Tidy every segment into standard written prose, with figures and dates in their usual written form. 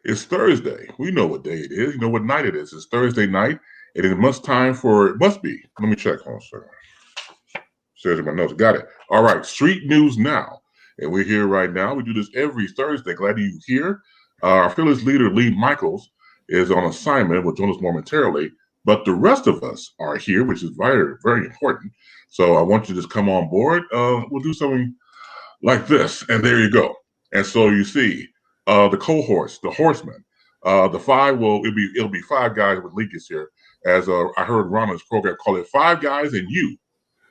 It's Thursday. We know what day it is. You know what night it is. It's Thursday night, and it must be. Let me check. Hold on a second. Says in my notes. Got it. All right. Street News Now. And we're here right now. We do this every Thursday. Glad you're here. Our fearless leader, Lee Michaels, is on assignment. Will join us momentarily. But the rest of us are here, which is very, very important. So I want you to just come on board. We'll do something like this. And there you go. And so you see the cohorts, the horsemen, the five it'll be five guys with Leakers here. As I heard Ron's program call it, five guys and you.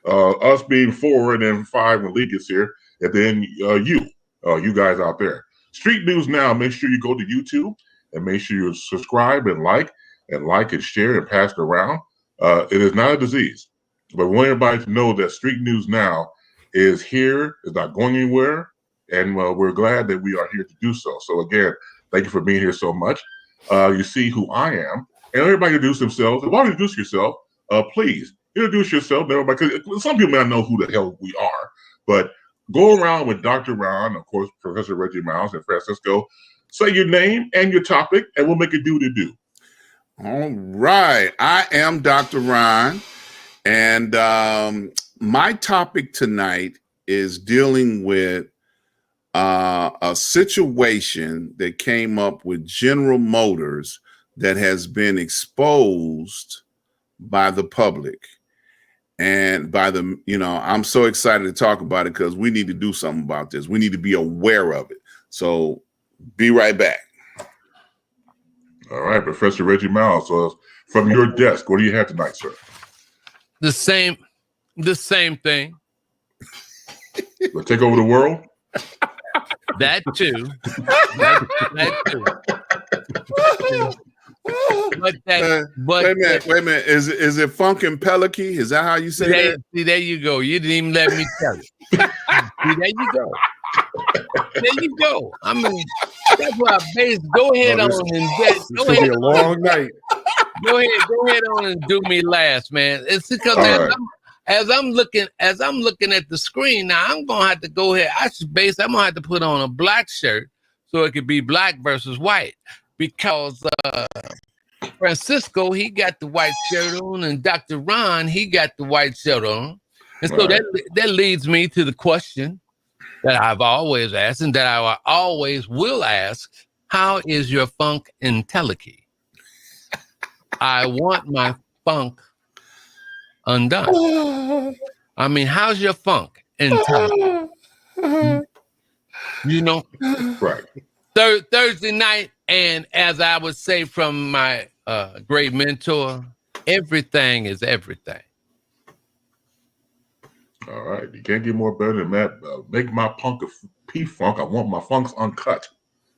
Us being four and then five when Lee gets here, and then you guys out there. Street News Now, make sure you go to YouTube and make sure you subscribe and like and share and pass it around. It is not a disease, but we want everybody to know that Street News Now is here, is not going anywhere, and we're glad that we are here to do so. So again, thank you for being here so much. You see who I am, and everybody introduce themselves. If you want to introduce yourself, please. Introduce yourself, because some people may not know who the hell we are, but go around with Dr. Ron, of course, Professor Reggie Miles, and Francisco. Say your name and your topic, and we'll make it do what it do. All right. I am Dr. Ron, and my topic tonight is dealing with a situation that came up with General Motors that has been exposed by the public. And I'm so excited to talk about it because we need to do something about this. We need to be aware of it. So be right back. All right, Professor Reggie Miles. So from your desk, what do you have tonight, sir? The same thing. We'll take over the world? That too. That too. Wait a minute. Is it Funkin' Pelican? Is that how you say that? See, there you go. You didn't even let me tell you. See, there you go. There you go. I mean, that's why base. Go ahead on and it's gonna be a long night. Go ahead on and do me last, man. It's because as I'm looking at the screen now, I'm gonna have to go ahead. I'm gonna have to put on a black shirt so it could be black versus white. Because Francisco, he got the white shirt on, and Dr. Ron, he got the white shirt on. And so that leads me to the question that I've always asked and that I always will ask: how is your funk intelligent? I want my funk undone. I mean, how's your funk intelligent? You know? Right. Thursday night, and as I would say from my great mentor, everything is everything. All right. You can't get more better than that. Make my punk a P-funk. I want my funks uncut.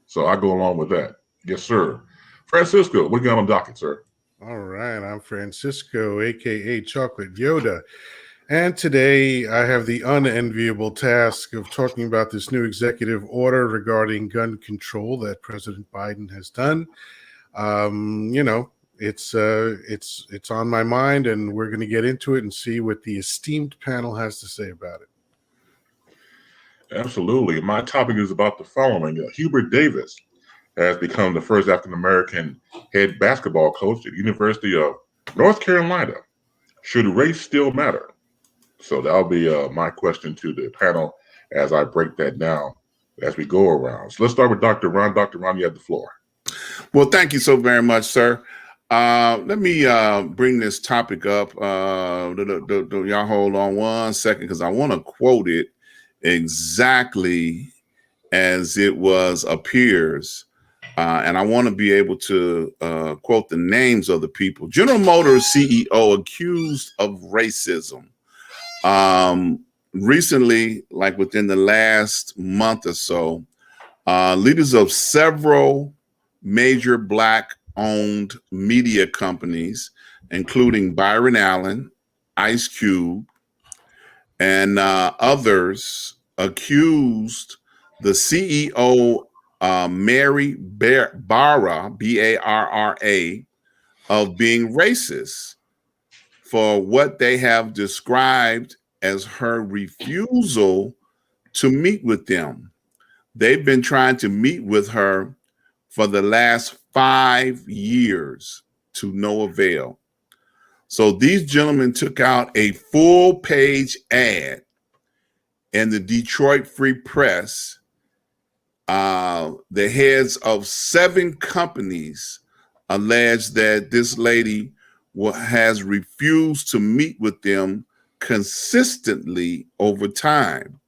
So I go along with that. Yes, sir. Francisco, what you got on docket, sir? All right. I'm Francisco, a.k.a. Chocolate Yoda. And today I have the unenviable task of talking about this new executive order regarding gun control that President Biden has done. It's on my mind, and we're going to get into it and see what the esteemed panel has to say about it. Absolutely. My topic is about the following. Hubert Davis has become the first African-American head basketball coach at the University of North Carolina. Should race still matter? So that'll be my question to the panel as I break that down as we go around. So let's start with Dr. Ron. Dr. Ron, you have the floor. Well, thank you so very much, sir. Let me bring this topic up. Y'all hold on one second because I want to quote it exactly as it appears. And I want to be able to quote the names of the people. General Motors CEO accused of racism. Recently, like within the last month or so, leaders of several major Black-owned media companies, including Byron Allen, Ice Cube, and others, accused the CEO, Mary Barra, B-A-R-R-A, of being racist for what they have described as her refusal to meet with them. They've been trying to meet with her for the last 5 years to no avail. So these gentlemen took out a full-page ad in the Detroit Free Press. The heads of 7 companies allege that this lady has refused to meet with them consistently over time.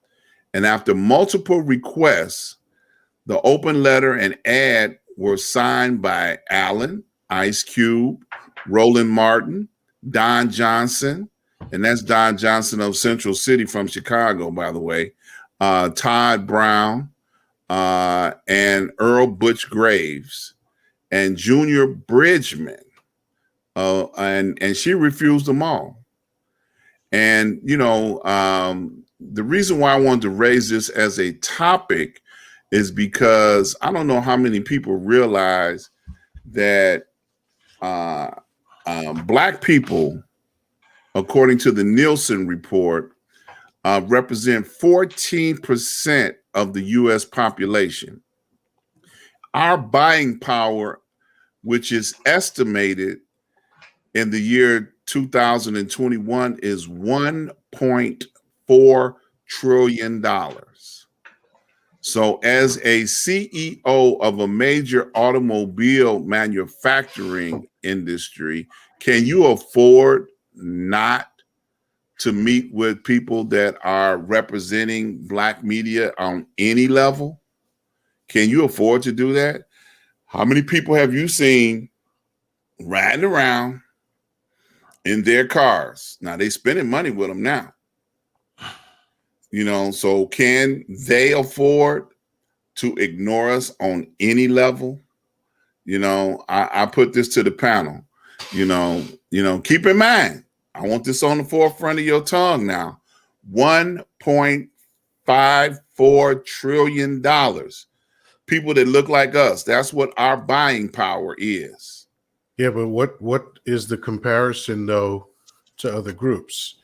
And after multiple requests, the open letter and ad were signed by Allen, Ice Cube, Roland Martin, Don Johnson, and that's Don Johnson of Central City from Chicago, by the way, Todd Brown, and Earl Butch Graves, and Junior Bridgman, and she refused them all. And, you know, the reason why I wanted to raise this as a topic is because I don't know how many people realize that Black people, according to the Nielsen report, represent 14% of the U.S. population. Our buying power, which is estimated in the year 2021, is $1.4 trillion. So as a CEO of a major automobile manufacturing industry, can you afford not to meet with people that are representing Black media on any level? Can you afford to do that? How many people have you seen riding around in their cars? Now they spending money with them now. You know, so can they afford to ignore us on any level? You know, I put this to the panel. You know, keep in mind, I want this on the forefront of your tongue now. $1.54 trillion. People that look like us. That's what our buying power is. Yeah, but what is the comparison though to other groups?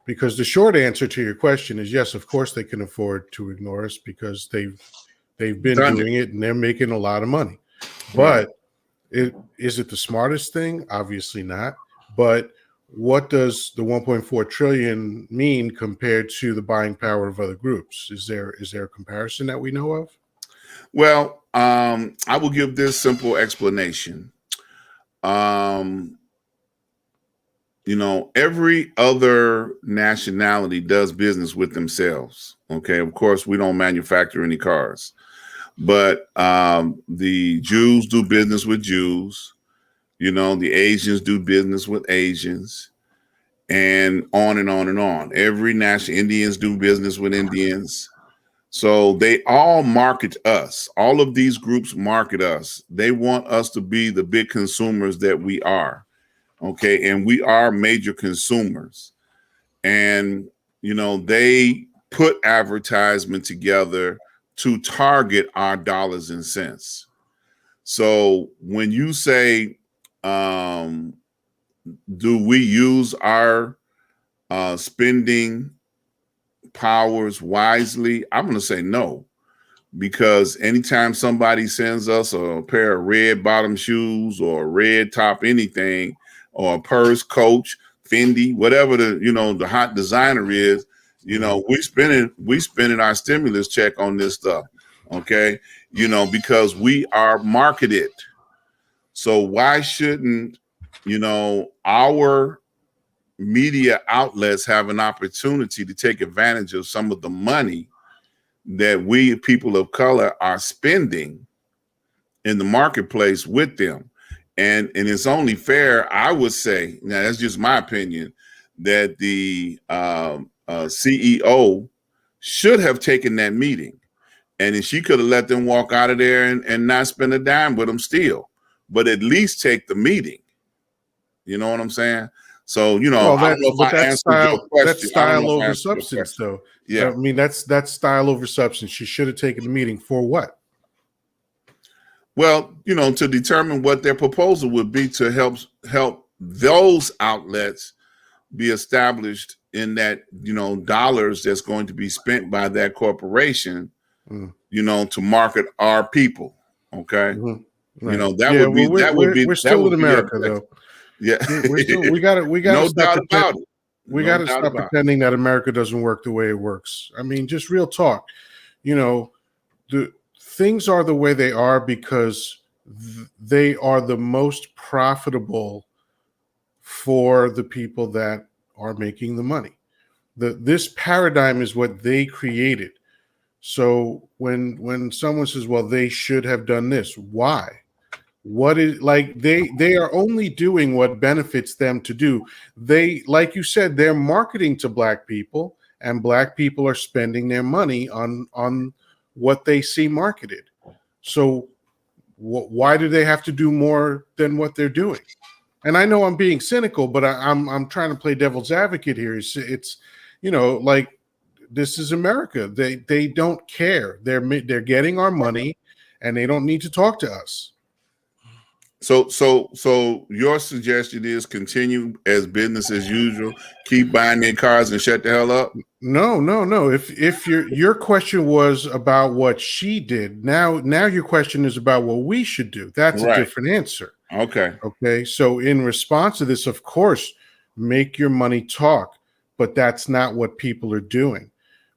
Because the short answer to your question is yes, of course they can afford to ignore us because they've been doing it and they're making a lot of money. But is it the smartest thing? Obviously not. But what does the 1.4 trillion mean compared to the buying power of other groups? Is there a comparison that we know of? Well, I will give this simple explanation. You know, every other nationality does business with themselves. Okay, of course, we don't manufacture any cars, but the Jews do business with Jews. You know, the Asians do business with Asians, and on and on and on. Every national, Indians do business with Indians. So they all market us. All of these groups market us. They want us to be the big consumers that we are. Okay. And we are major consumers. And, you know, they put advertisement together to target our dollars and cents. So when you say, do we use our spending powers wisely? I'm going to say no, because anytime somebody sends us a pair of red bottom shoes or a red top anything, or a purse, Coach, Fendi, whatever the hot designer is, you know, we spending our stimulus check on this stuff. Okay. You know, because we are marketed. So why shouldn't, you know, our media outlets have an opportunity to take advantage of some of the money that we people of color are spending in the marketplace with them? And it's only fair, I would say, now that's just my opinion, that the CEO should have taken that meeting. And then she could have let them walk out of there and not spend a dime with them still, but at least take the meeting. You know what I'm saying? So, you know, that's style over substance, though. Yeah, I mean, that's style over substance. She should have taken the meeting for what? Well, you know, to determine what their proposal would be to help those outlets be established in that, you know, dollars that's going to be spent by that corporation, you know, to market our people. Okay. Mhm. You Right. know, that Yeah, would be well, we're that still would in be America, though. yeah. We're still we gotta No stop doubt about pretending. it. We No gotta doubt stop about it. pretending that America doesn't work the way it works. I mean, just real talk. You know, the things are the way they are because they are the most profitable for the people that are making the money. This paradigm is what they created. So when someone says, well, they should have done this, why? What is, like, they are only doing what benefits them to do. They, like you said, they're marketing to black people, and black people are spending their money on what they see marketed. So why do they have to do more than what they're doing? And I know I'm being cynical, but I'm trying to play devil's advocate here. It's like, this is America. They don't care. They're getting our money, and they don't need to talk to us. So your suggestion is continue as business as usual, keep buying their cars and shut the hell up? No. If your question was about what she did, now your question is about what we should do. That's a Right. different answer. Okay. Okay. So in response to this, of course, make your money talk, but that's not what people are doing.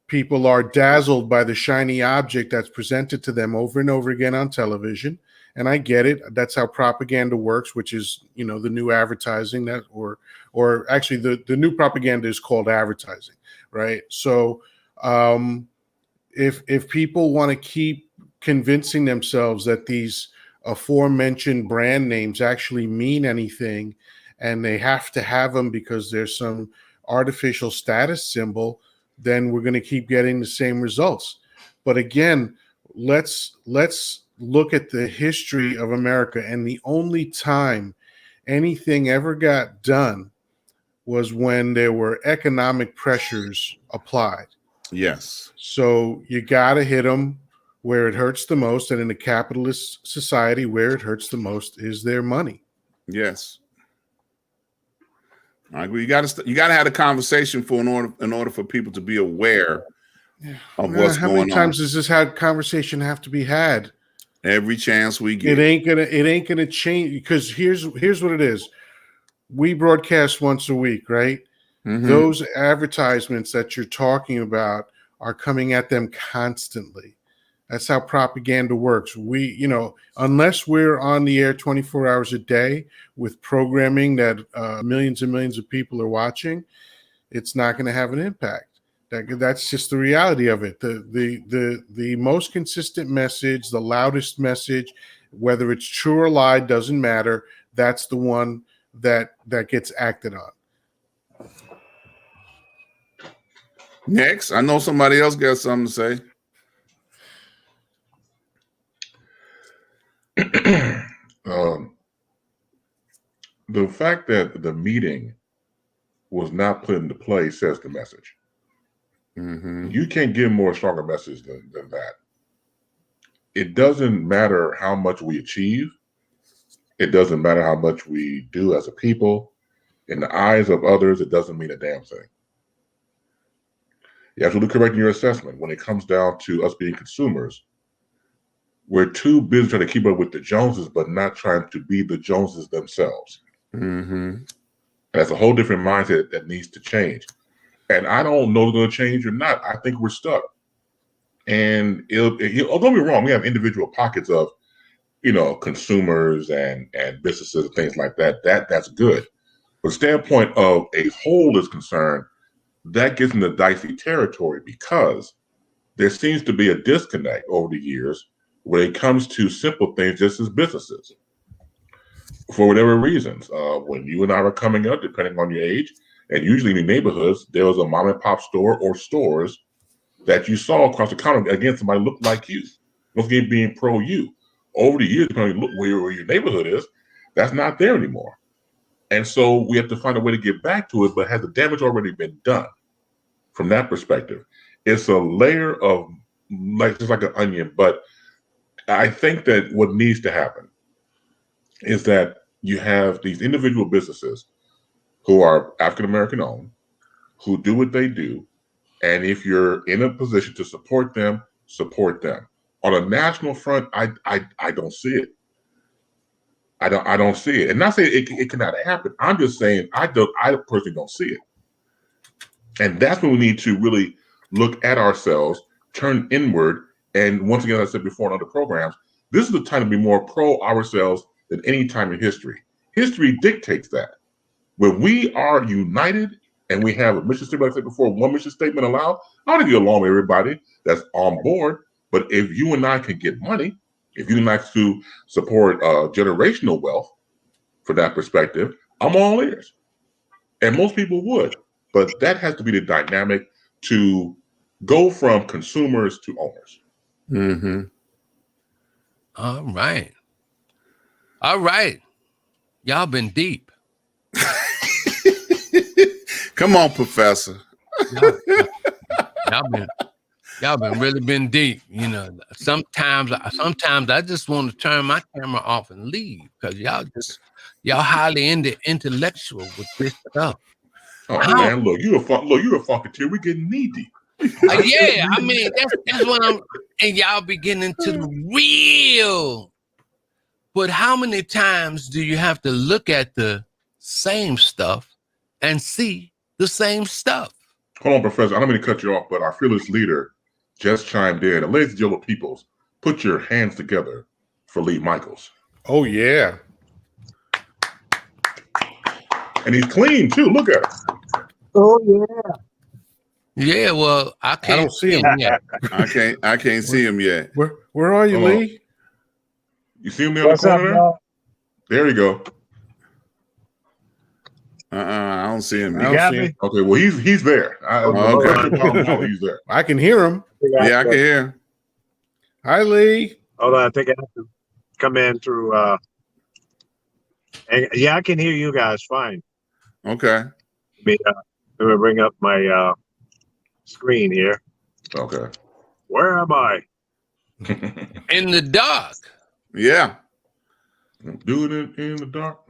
People are dazzled by the shiny object that's presented to them over and over again on television. And I get it. That's how propaganda works, which is, the new advertising, that or actually the new propaganda is called advertising, right? So if people want to keep convincing themselves that these aforementioned brand names actually mean anything, and they have to have them because there's some artificial status symbol, then we're going to keep getting the same results. But again, let's look at the history of America, and the only time anything ever got done was when there were economic pressures applied. Yes. So you got to hit them where it hurts the most, and in a capitalist society, where it hurts the most is their money. Yes. I agree. You got to have a conversation in order for people to be aware of what's How going many on. times does this conversation have to be had? Every chance we get. It ain't gonna change, because here's what it is. We broadcast once a week, right? Mm-hmm. Those advertisements that you're talking about are coming at them constantly. That's how propaganda works. We, unless we're on the air 24 hours a day with programming that millions and millions of people are watching, it's not going to have an impact. That's just the reality of it. The most consistent message, the loudest message, whether it's true or lie, doesn't matter. That's the one that gets acted on. Next, I know somebody else got something to say. The fact that the meeting was not put into play says the message. Mm-hmm. You can't give more stronger message than that. It doesn't matter how much we achieve. It doesn't matter how much we do as a people. In the eyes of others, it doesn't mean a damn thing. You're absolutely correct in your assessment. When it comes down to us being consumers, we're too busy trying to keep up with the Joneses, but not trying to be the Joneses themselves. Mm-hmm. That's a whole different mindset that needs to change. And I don't know if it's going to change or not. I think we're stuck. And don't get me wrong, we have individual pockets of, consumers and businesses and things like that. That's good. But the standpoint of a whole is concerned, that gets into dicey territory, because there seems to be a disconnect over the years when it comes to simple things, just as businesses. For whatever reasons, when you and I were coming up, depending on your age, and usually in the neighborhoods, there was a mom and pop store or stores that you saw across the counter. Again, somebody looked like you. Don't forget being pro you. Over the years, depending on where your neighborhood is, that's not there anymore. And so we have to find a way to get back to it, but has the damage already been done? From that perspective, it's a layer of just like an onion. But I think that what needs to happen is that you have these individual businesses who are African-American owned, who do what they do. And if you're in a position to support them, on a national front, I don't see it. I don't see it. And not saying it cannot happen. I'm just saying I personally don't see it. And that's when we need to really look at ourselves, turn inward. And once again, as I said before in other programs, this is the time to be more pro ourselves than any time in history. History dictates that. When we are united and we have a mission statement, like I said before, one mission statement allowed, I want to get along with everybody that's on board. But if you and I can get money, if you like to support generational wealth for that perspective, I'm all ears. And most people would. But that has to be the dynamic to go from consumers to owners. Mm-hmm. All right. All right. Y'all been deep. Come on, Professor. Y'all been really been deep. You know, sometimes I just want to turn my camera off and leave because y'all highly intellectual with this stuff. Oh man, look, you're a funketeer. We're getting knee deep. Yeah, I mean that's what and y'all be getting into the real. But how many times do you have to look at the same stuff and see the same stuff? Hold on, Professor. I don't mean to cut you off, but our fearless leader just chimed in. And ladies and gentlemen, peoples, put your hands together for Lee Michaels. Oh, yeah. And he's clean, too. Look at him. Oh, yeah. Yeah, well, I don't see him yet. I can't see him yet. Where are you, Lee? You see him there in the corner there? There you go. I don't see him. You got me? Okay, well, he's there. Okay. He's there. I can hear him. Yeah, I can hear him. Hi, Lee. Hold on, I think I have to come in through. Yeah, I can hear you guys fine. Okay. Let me bring up my screen here. Okay. Where am I? In the dark. Yeah. Doing it in the dark.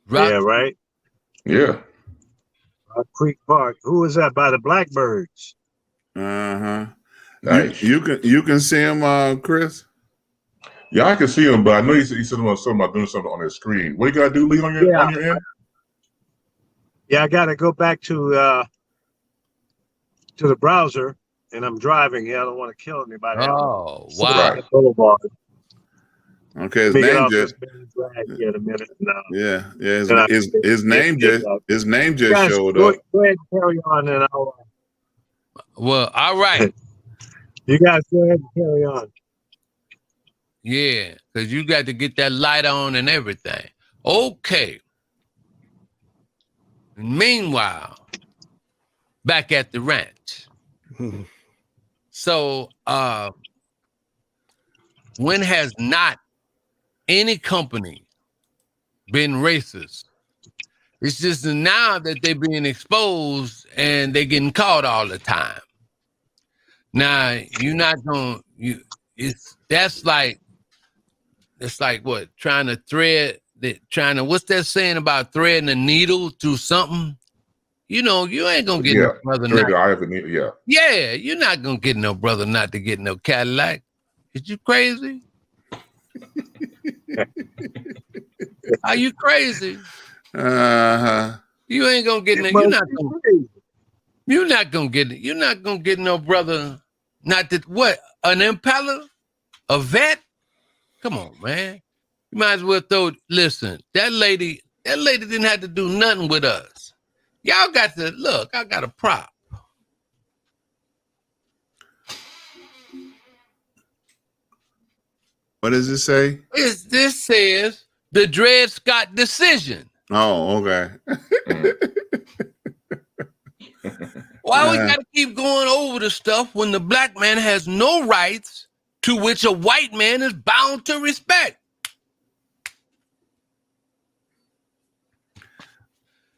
Rock. Yeah, right. Yeah. Rock Creek Park. Who is that? By the Blackbirds. Uh-huh. Nice. You can see him, Chris? Yeah, I can see him, but I know he said something about doing something on his screen. What you gotta do, Lee, on your end? Yeah, I got to go back to the browser, and I'm driving here. I don't want to kill anybody. Oh, wow. Right. Boulevard. Okay, his Let me get name off just this main drag here in a minute now. yeah. And His name just Guys, showed go up. ahead and carry on, and I'll. Well, all right. You guys go ahead and carry on. Yeah, because you got to get that light on and everything. Okay. Meanwhile, back at the ranch. So, when has not any company been racist? It's just now that they're being exposed and they're getting caught all the time. Now, you're not going to, it's like what? What's that saying about threading a needle through something? You know, you ain't going to get no brother not. Yeah, you're not going to get no brother not to get no Cadillac. Is you crazy? Are you crazy? Uh-huh. You ain't gonna get no. You're not gonna get no brother. Not that what an Impala, a vet. Come on, man. You might as well throw. Listen, that lady didn't have to do nothing with us. Y'all got to look. I got a prop. What does it say? This says the Dred Scott decision. Oh, okay. Why we gotta keep going over the stuff when the black man has no rights to which a white man is bound to respect?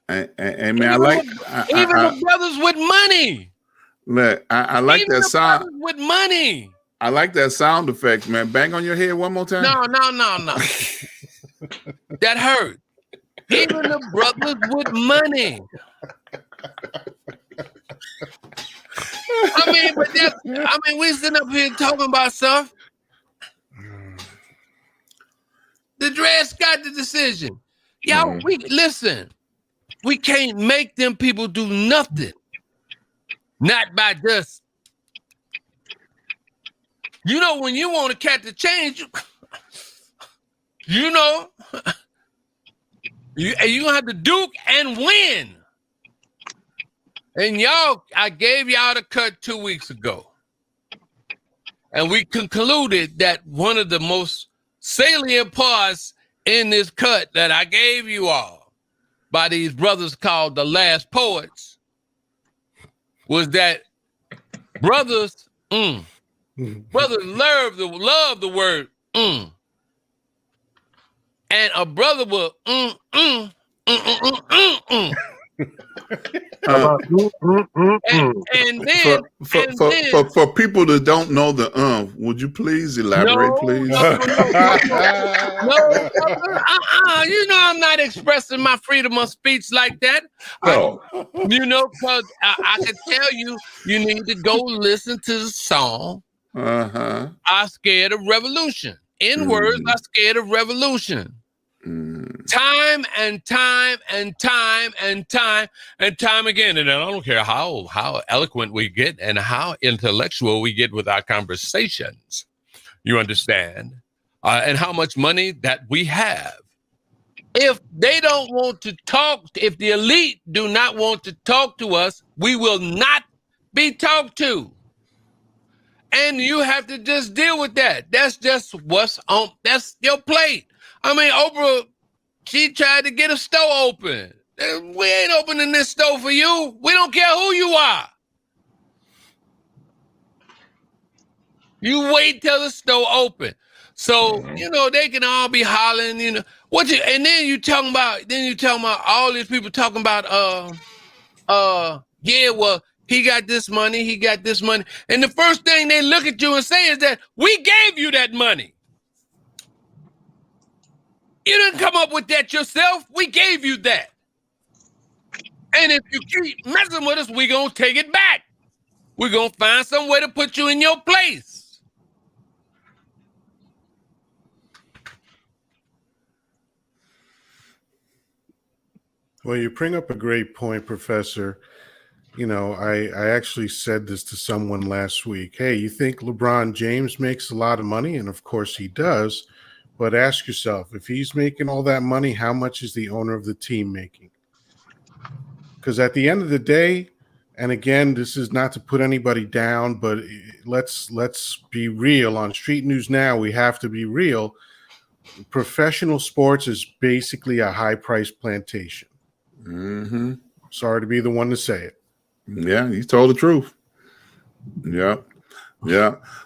And man, I like even the brothers with money. Look, I like even that the sound brothers with money. I like that sound effect, man. Bang on your head one more time. No. That hurt. Even the brothers with money. I mean, but we sitting up here talking about stuff. The Dreads got the decision. Y'all, listen. We can't make them people do nothing. Not by just, when you want to catch the change, you gonna have to duke and win. And I gave y'all the cut 2 weeks ago. And we concluded that one of the most salient parts in this cut that I gave you all by these brothers called the Last Poets was that brothers love the word and a brother will and then for people that don't know the would you please elaborate, please? No, I'm not expressing my freedom of speech like that. No. Because I can tell you need to go listen to the song. I'm scared of revolution. In words, I'm scared of revolution. Time and time and time and time and time again. And I don't care how eloquent we get and how intellectual we get with our conversations. You understand? And how much money that we have. If they don't want to talk, if the elite do not want to talk to us, we will not be talked to. And you have to just deal with that. That's just that's your plate. I mean, Oprah, she tried to get a store open. We ain't opening this store for you. We don't care who you are. You wait till the store open. So, they can all be hollering, and then you talking about all these people talking about, he got this money. And the first thing they look at you and say is that we gave you that money. You didn't come up with that yourself. We gave you that. And if you keep messing with us, we're going to take it back. We're going to find some way to put you in your place. Well, you bring up a great point, Professor. I actually said this to someone last week. Hey, you think LeBron James makes a lot of money? And of course he does. But ask yourself, if he's making all that money, how much is the owner of the team making? Because at the end of the day, and again, this is not to put anybody down, but let's be real. On Street News Now, we have to be real. Professional sports is basically a high-priced plantation. Sorry to be the one to say it. Yeah, you told the truth. Yeah.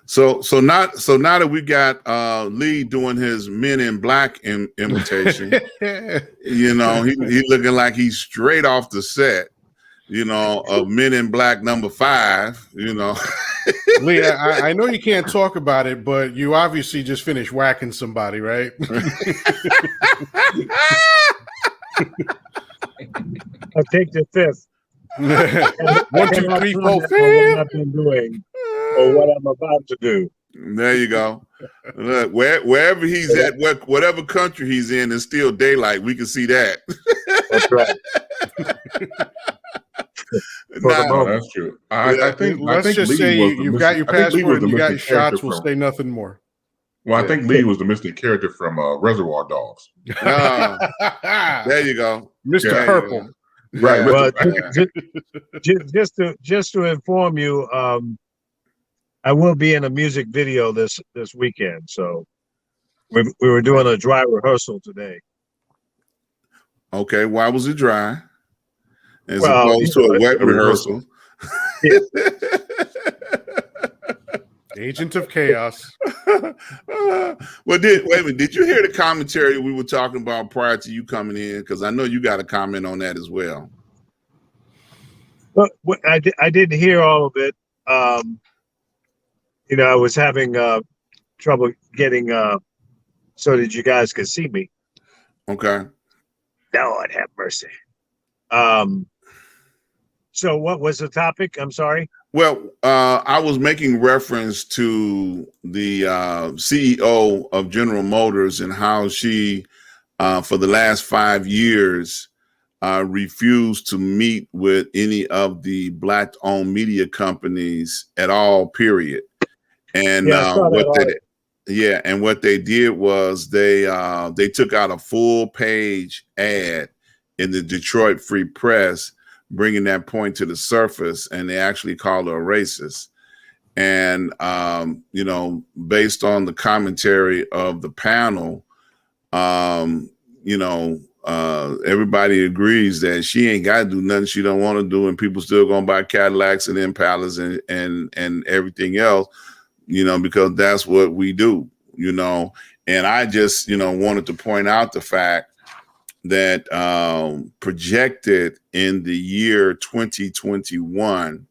So now that we got Lee doing his Men in Black imitation, he looking like he's straight off the set, of Men in Black #5, Lee, I know you can't talk about it, but you obviously just finished whacking somebody, right? I'll take the fifth. 1, 2, 3, 4, 5. What I've been doing or what I'm about to do. There you go. Look, wherever he's at, whatever country he's in, it's still daylight. We can see that. That's right. No, that's true. I think just say you've got your passport and you got your shots. We'll say nothing more. Well, I think Lee was the missing character from Reservoir Dogs. There you go, Mr. Purple. Right. Well, just to inform you, I will be in a music video this weekend. So we were doing a dry rehearsal today. Okay, why was it dry? As opposed to a wet rehearsal. Yeah. Agent of Chaos. Well, did you hear the commentary we were talking about prior to you coming in? Because I know you got a comment on that as well. Well, I didn't hear all of it. I was having trouble getting so that you guys could see me. Okay. Lord have mercy. So what was the topic? I'm sorry. Well, I was making reference to the CEO of General Motors and how she, for the last 5 years, refused to meet with any of the Black-owned media companies at all. Period. And Yeah, I saw that article. what they did was they took out a full page ad in the Detroit Free Press, bringing that point to the surface, and they actually called her a racist. And you know, based on the commentary of the panel, you know, everybody agrees that she ain't got to do nothing she don't want to do, and people still gonna buy Cadillacs and Impalas and everything else, you know, because that's what we do, you know. And I just, you know, wanted to point out the fact that projected in the year 2021,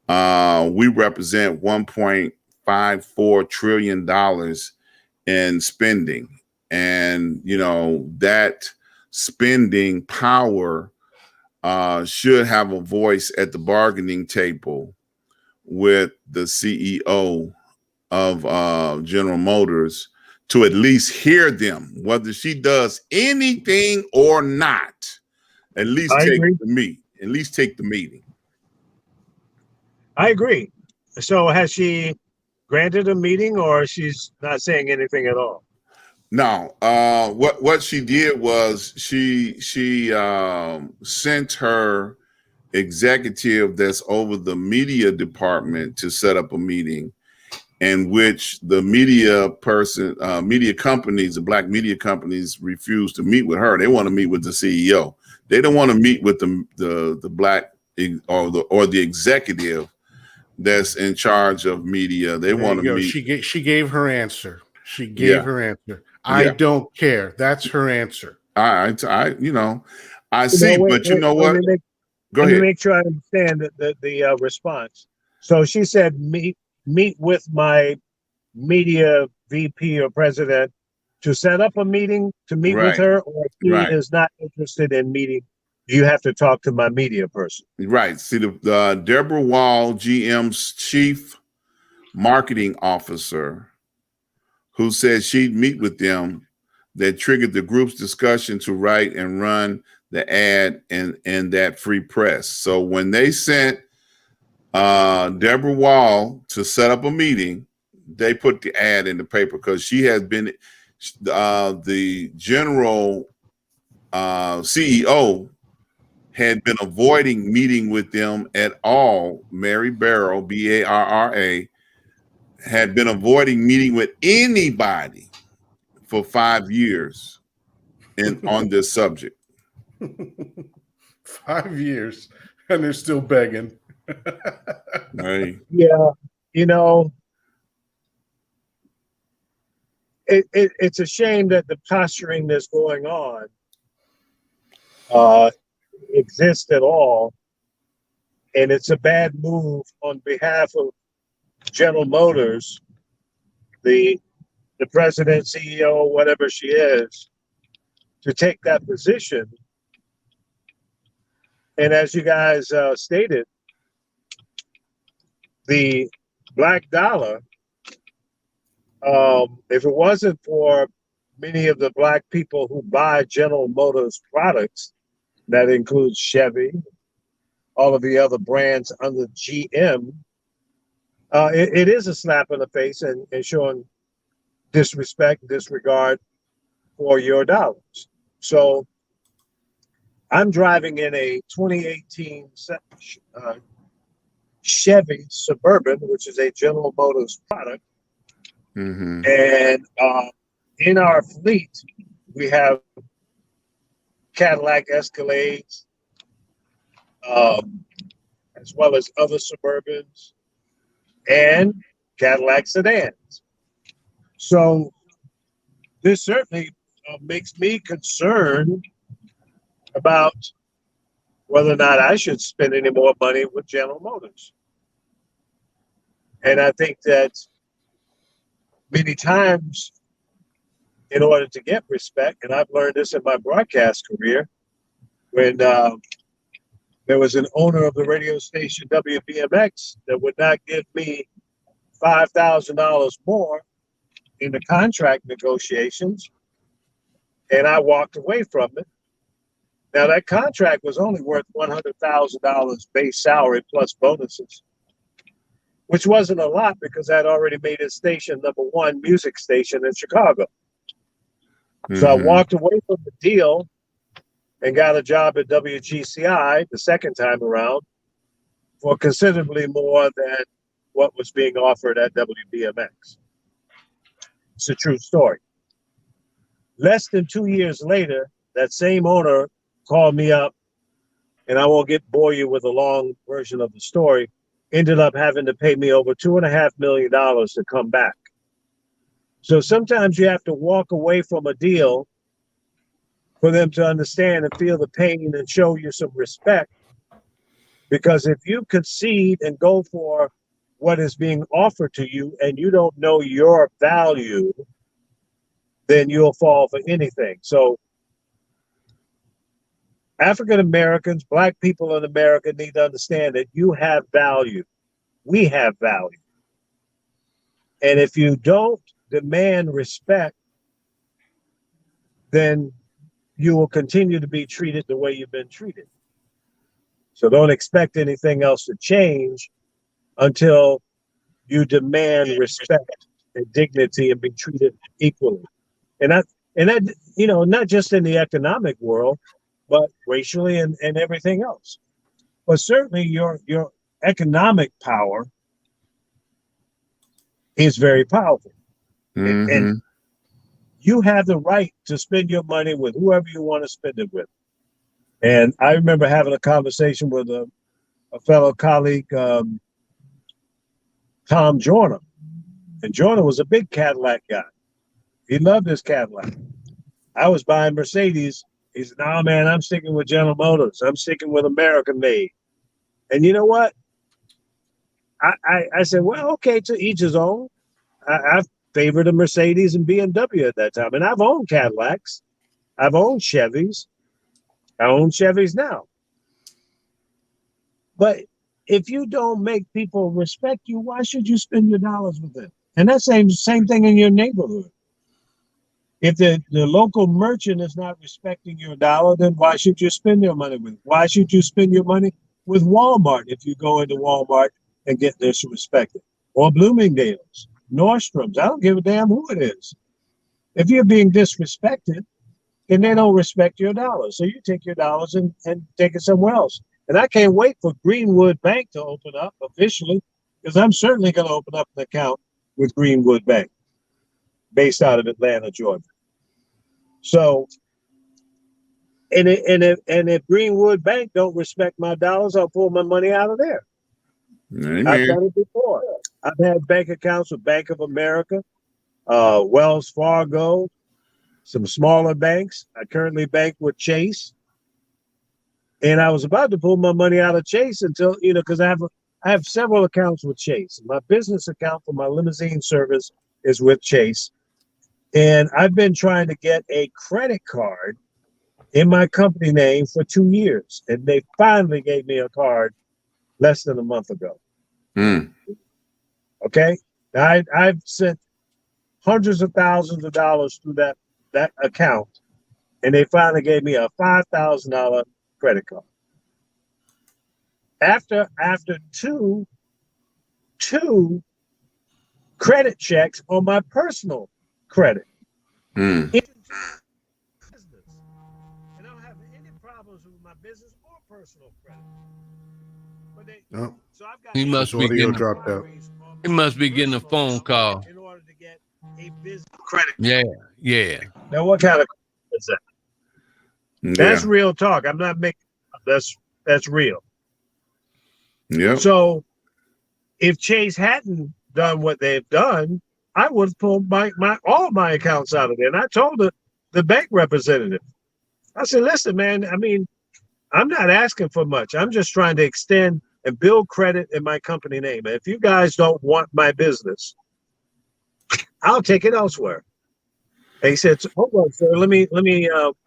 we represent $1.54 trillion in spending. And, you know, that spending power should have a voice at the bargaining table with the CEO of General Motors, to at least hear them, whether she does anything or not. At least I take agree. the meet. At least take the meeting. I agree. So has she granted a meeting, or she's not saying anything at all? No, what she did was she sent her executive that's over the media department to set up a meeting, in which the media companies, the Black media companies, refuse to meet with her. They want to meet with the CEO. They don't want to meet with the Black or the executive that's in charge of media. They want to meet. She gave her answer. She gave her answer. I don't care. That's her answer. I you know, I see, but you know what? Go ahead. Let me make sure I understand the response. So she said, meet with my media VP or president to set up a meeting to meet with her, or she is not interested in meeting. You have to talk to my media person. Right. See, the Deborah Wall, GM's chief marketing officer, who said she'd meet with them, that triggered the group's discussion to write and run the ad in that free press. So when they sent Deborah Wall to set up a meeting, they put the ad in the paper, because she has been the general CEO had been avoiding meeting with them at all. Mary Barrow, Barra, had been avoiding meeting with anybody for 5 years on this subject. 5 years, and they're still begging. Right. Yeah, you know, it's a shame that the posturing that's going on exists at all, and it's a bad move on behalf of General Motors, the president, CEO, whatever she is, to take that position. And as you guys stated, the black dollar, if it wasn't for many of the Black people who buy General Motors products, that includes Chevy, all of the other brands under GM, it is a slap in the face and showing disrespect, disregard for your dollars. So I'm driving in a 2018 Chevy Suburban, which is a General Motors product. Mm-hmm. And in our fleet, we have Cadillac Escalades, as well as other Suburbans and Cadillac sedans. So this certainly makes me concerned about whether or not I should spend any more money with General Motors. And I think that many times, in order to get respect, and I've learned this in my broadcast career, when There was an owner of the radio station WBMX that would not give me $5,000 more in the contract negotiations, and I walked away from it. Now that contract was only worth $100,000 base salary plus bonuses, which wasn't a lot because I'd already made his station #1 music station in Chicago. So I walked away from the deal and got a job at WGCI the second time around for considerably more than what was being offered at WBMX. It's a true story. Less than 2 years later, that same owner called me up, and I won't bore you with a long version of the story, ended up having to pay me over $2.5 million to come back. So sometimes you have to walk away from a deal for them to understand and feel the pain and show you some respect. Because if you concede and go for what is being offered to you and you don't know your value, then you'll fall for anything. So African Americans, Black people in America need to understand that you have value. We have value. And if you don't demand respect, then you will continue to be treated the way you've been treated. So don't expect anything else to change until you demand respect and dignity and be treated equally. And that, you know, not just in the economic world, but racially and everything else. But certainly your economic power is very powerful. And you have the right to spend your money with whoever you want to spend it with. And I remember having a conversation with a fellow colleague, Tom Joyner. And Joyner was a big Cadillac guy. He loved his Cadillac. I was buying Mercedes. He said, "No, man, I'm sticking with General Motors. I'm sticking with American made." And you know what? I said, well, okay, to each his own. I've favored a Mercedes and BMW at that time. And I've owned Cadillacs. I've owned Chevys. I own Chevys now. But if you don't make people respect you, why should you spend your dollars with them? And that's the same thing in your neighborhood. If the local merchant is not respecting your dollar, then why should you spend your money with? Why should you spend your money with Walmart if you go into Walmart and get disrespected? Or Bloomingdale's, Nordstrom's, I don't give a damn who it is. If you're being disrespected, then they don't respect your dollars. So you take your dollars and take it somewhere else. And I can't wait for Greenwood Bank to open up officially, because I'm certainly going to open up an account with Greenwood Bank based out of Atlanta, Georgia. So, and if Greenwood Bank don't respect my dollars, I'll pull my money out of there. Amen. I've done it before. I've had bank accounts with Bank of America, Wells Fargo, some smaller banks. I currently bank with Chase. And I was about to pull my money out of Chase until, because I have several accounts with Chase. My business account for my limousine service is with Chase. And I've been trying to get a credit card in my company name for 2 years. And they finally gave me a card less than a month ago. Okay? Now, I've sent hundreds of thousands of dollars through that account. And they finally gave me a $5,000 credit card. After two credit checks on my personal credit. And I don't have any problems with my business or personal credit. But so I've got He must be audio getting dropped out. He must be getting a phone call. in order to get a business credit. Yeah. Now, what kind of is that? Yeah. That's real talk. I'm not making that's real. Yeah. So if Chase hadn't done what they've done, I would have pulled all my accounts out of there. And I told the bank representative, I said, listen, man, I mean, I'm not asking for much. I'm just trying to extend and build credit in my company name. And if you guys don't want my business, I'll take it elsewhere. And he said, hold on, sir, let me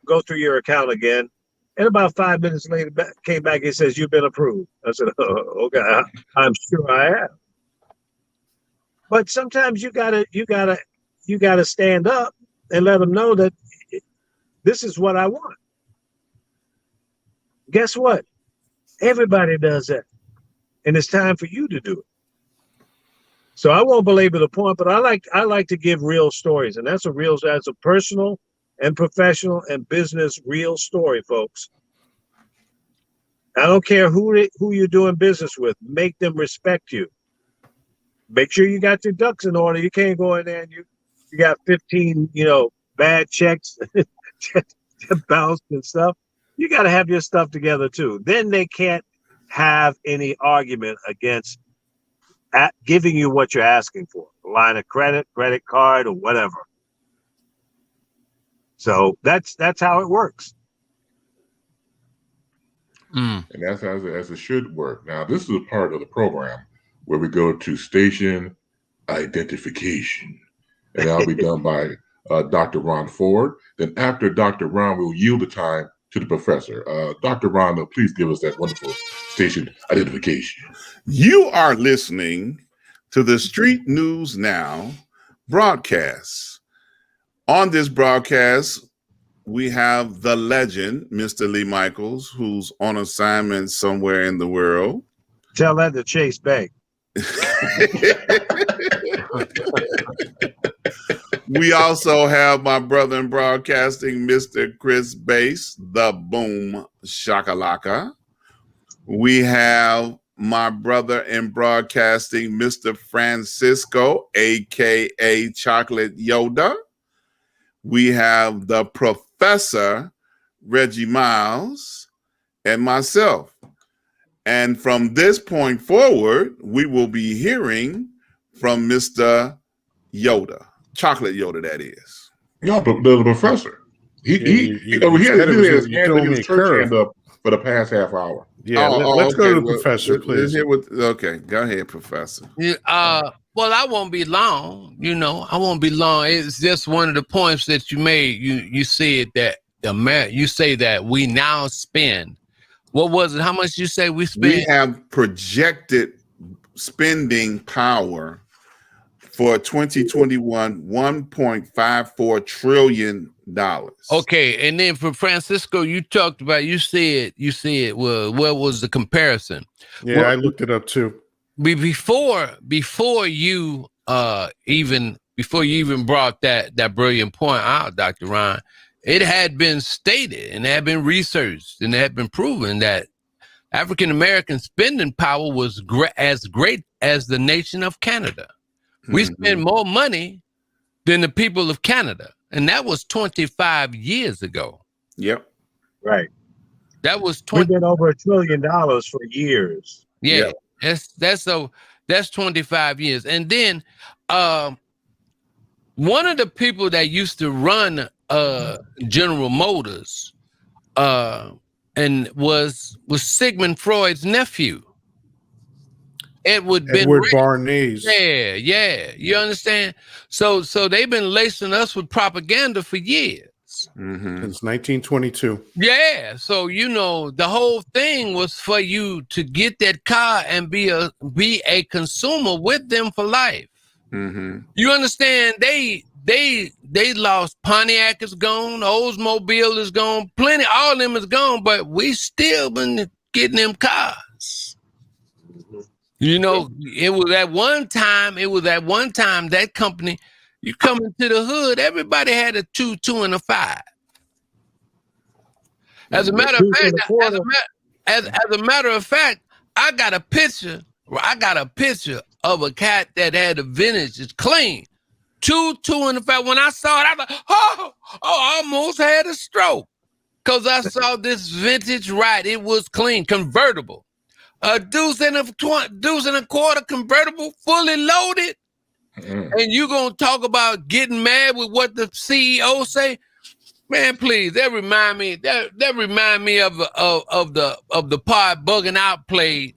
go through your account again. And about 5 minutes later, came back and says, "You've been approved." I said, "Oh, okay, I'm sure I have." But sometimes you gotta stand up and let them know that this is what I want. Guess what? Everybody does that, and it's time for you to do it. So I won't belabor the point, but I like to give real stories, and that's a personal and professional and business real story, folks. I don't care who you're doing business with. Make them respect you. Make sure you got your ducks in order. You can't go in there and you got 15, bad checks bounced and stuff. You got to have your stuff together too. Then they can't have any argument against giving you what you're asking for, a line of credit card, or whatever. So that's how it works. And that's as it should work. Now, this is a part of the program where we go to station identification, and that'll be done by Dr. Ron Ford. Then after Dr. Ron, we'll yield the time to the professor. Dr. Ron, please give us that wonderful station identification. You are listening to the Street News Now broadcast. On this broadcast, we have the legend, Mr. Lee Michaels, who's on assignment somewhere in the world. Tell that to Chase Bank. We also have my brother in broadcasting, Mr. Chris Bass, the Boom Shakalaka. We have my brother in broadcasting, Mr. Francisco, aka Chocolate Yoda. We have the Professor, Reggie Miles, and myself. And from this point forward, we will be hearing from Mr. Yoda, Chocolate Yoda, that is. Yeah, but the professor, he had his church hand up for the past half hour. Yeah, let's go to the professor, please. Okay, go ahead, Professor. Well, I won't be long. I won't be long. It's just one of the points that you made. You said that you say that we now spend. What was it? How much you say we spend? We have projected spending power for 2021, $1.54 trillion. Okay, and then for Francisco, you talked about. You said. Well, what was the comparison? Yeah, I looked it up too. Before you even brought that brilliant point out, Dr. Ron, it had been stated and had been researched and had been proven that African American spending power was as great as the nation of Canada. We spend more money than the people of Canada, and that was 25 years ago. Yep. Right. That was We've been over $1 trillion for years. Yeah. Yep. That's 25 years. And then one of the people that used to run General Motors and was Sigmund Freud's nephew, Edward Bernays. Yeah. You understand? So they've been lacing us with propaganda for years. Since 1922. Yeah. So the whole thing was for you to get that car and be a consumer with them for life. You understand? They lost. Pontiac is gone, Oldsmobile is gone, plenty, all of them is gone, but we still been getting them cars. It was at one time that company, you come into the hood, everybody had a 2, 2, and a 5. As a matter of fact, I got a picture of a cat that had a vintage. It's clean. 2, 2, and a 5. When I saw it, I was like, I almost had a stroke. Because I saw this vintage ride. It was clean, convertible. A deuce and a quarter convertible, fully loaded. And you gonna talk about getting mad with what the CEO say? Man, please, that remind me of the part Bugging Out played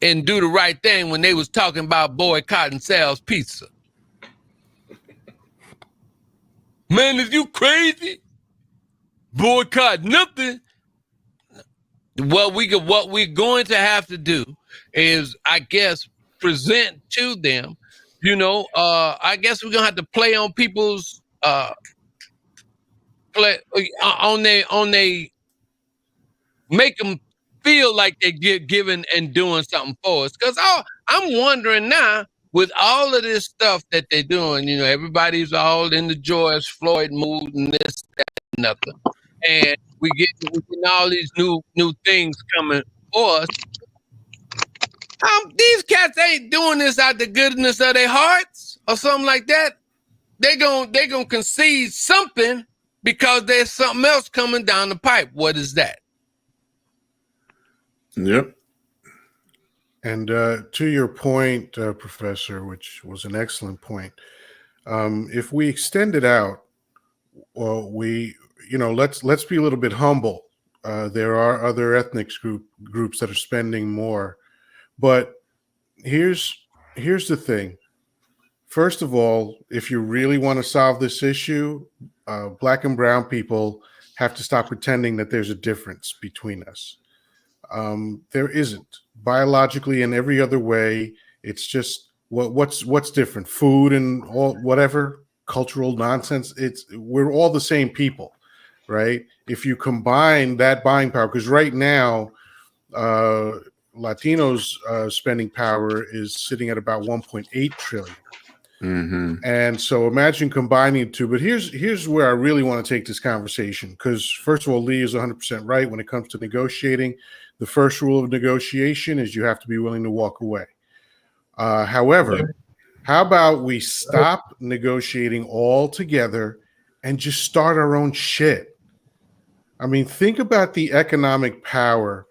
and Do the Right Thing when they was talking about boycotting Sal's Pizza. Man, is you crazy? Boycott nothing. what we're going to have to do is, I guess, present to them. I guess we're gonna have to play on people's play on they make them feel like they get giving and doing something for us. Because I'm wondering now, with all of this stuff that they're doing, everybody's all in the George Floyd mood and this, that, and nothing. And we get all these new things coming for us. These cats ain't doing this out the goodness of their hearts or something like that. They gonna concede something because there's something else coming down the pipe. What is that? Yep. And to your point, Professor, which was an excellent point, if we extend it out, well, let's be a little bit humble. There are other ethnic groups that are spending more, but here's the thing. First of all, if you really want to solve this issue, Black and brown people have to stop pretending that there's a difference between us. There isn't. Biologically and every other way, it's just what's different. Food and all whatever cultural nonsense. We're all the same people, right? If you combine that buying power, because right now, Latinos' spending power is sitting at about 1.8 trillion. Mm-hmm. And so imagine combining the two. But here's where I really want to take this conversation, because first of all, Lee is 100% right when it comes to negotiating. The first rule of negotiation is you have to be willing to walk away. However, how about we stop negotiating altogether and just start our own shit? I mean, think about the economic power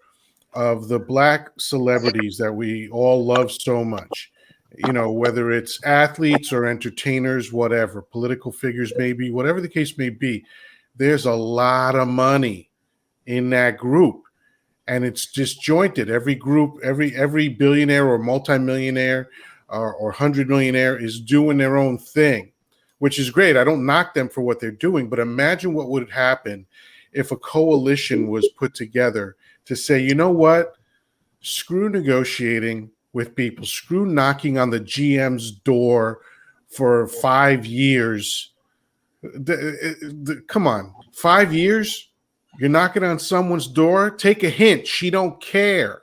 of the Black celebrities that we all love so much. Whether it's athletes or entertainers, whatever, political figures, maybe, whatever the case may be, there's a lot of money in that group. And it's disjointed. Every group, every billionaire or multimillionaire or 100-millionaire is doing their own thing, which is great. I don't knock them for what they're doing, but imagine what would happen if a coalition was put together to say, you know what, screw negotiating with people, screw knocking on the GM's door for 5 years. Come on, 5 years? You're knocking on someone's door? Take a hint. She don't care.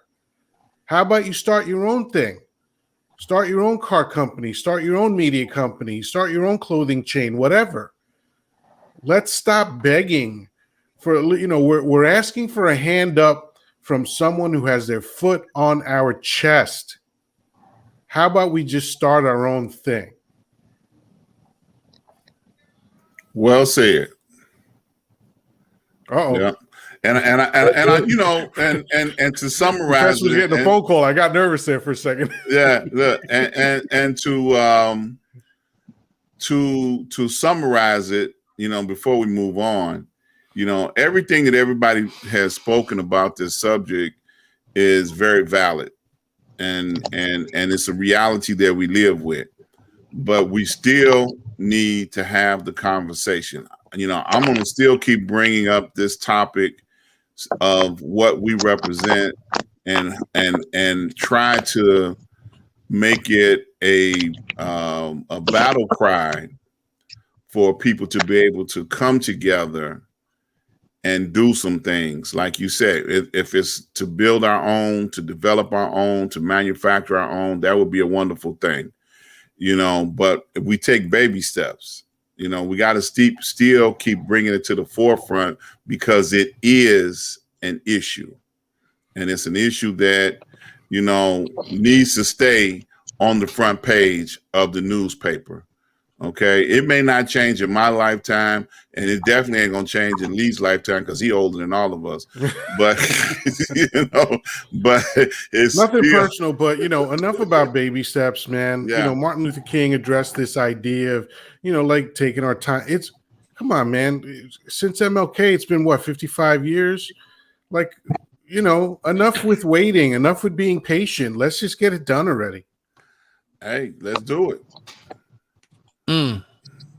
How about you start your own thing? Start your own car company. Start your own media company. Start your own clothing chain, whatever. Let's stop begging for, we're asking for a hand up from someone who has their foot on our chest. How about we just start our own thing? Well said. Uh-oh. Yeah. And to summarize, Professor was getting a phone call. I got nervous there for a second. Yeah, look, and to summarize it, before we move on, everything that everybody has spoken about this subject is very valid, and it's a reality that we live with, but we still need to have the conversation. I'm going to still keep bringing up this topic of what we represent and try to make it a battle cry for people to be able to come together and do some things. Like you said, if it's to build our own, to develop our own, to manufacture our own, that would be a wonderful thing, but if we take baby steps, we got to still keep bringing it to the forefront, because it is an issue, and it's an issue that, needs to stay on the front page of the newspaper. Okay. It may not change in my lifetime, and it definitely ain't going to change in Lee's lifetime, because he's older than all of us, but, but it's nothing personal, but, enough about baby steps, man. Yeah. Martin Luther King addressed this idea of, like taking our time. Come on, man. Since MLK, it's been 55 years? Like, enough with waiting, enough with being patient. Let's just get it done already. Hey, let's do it.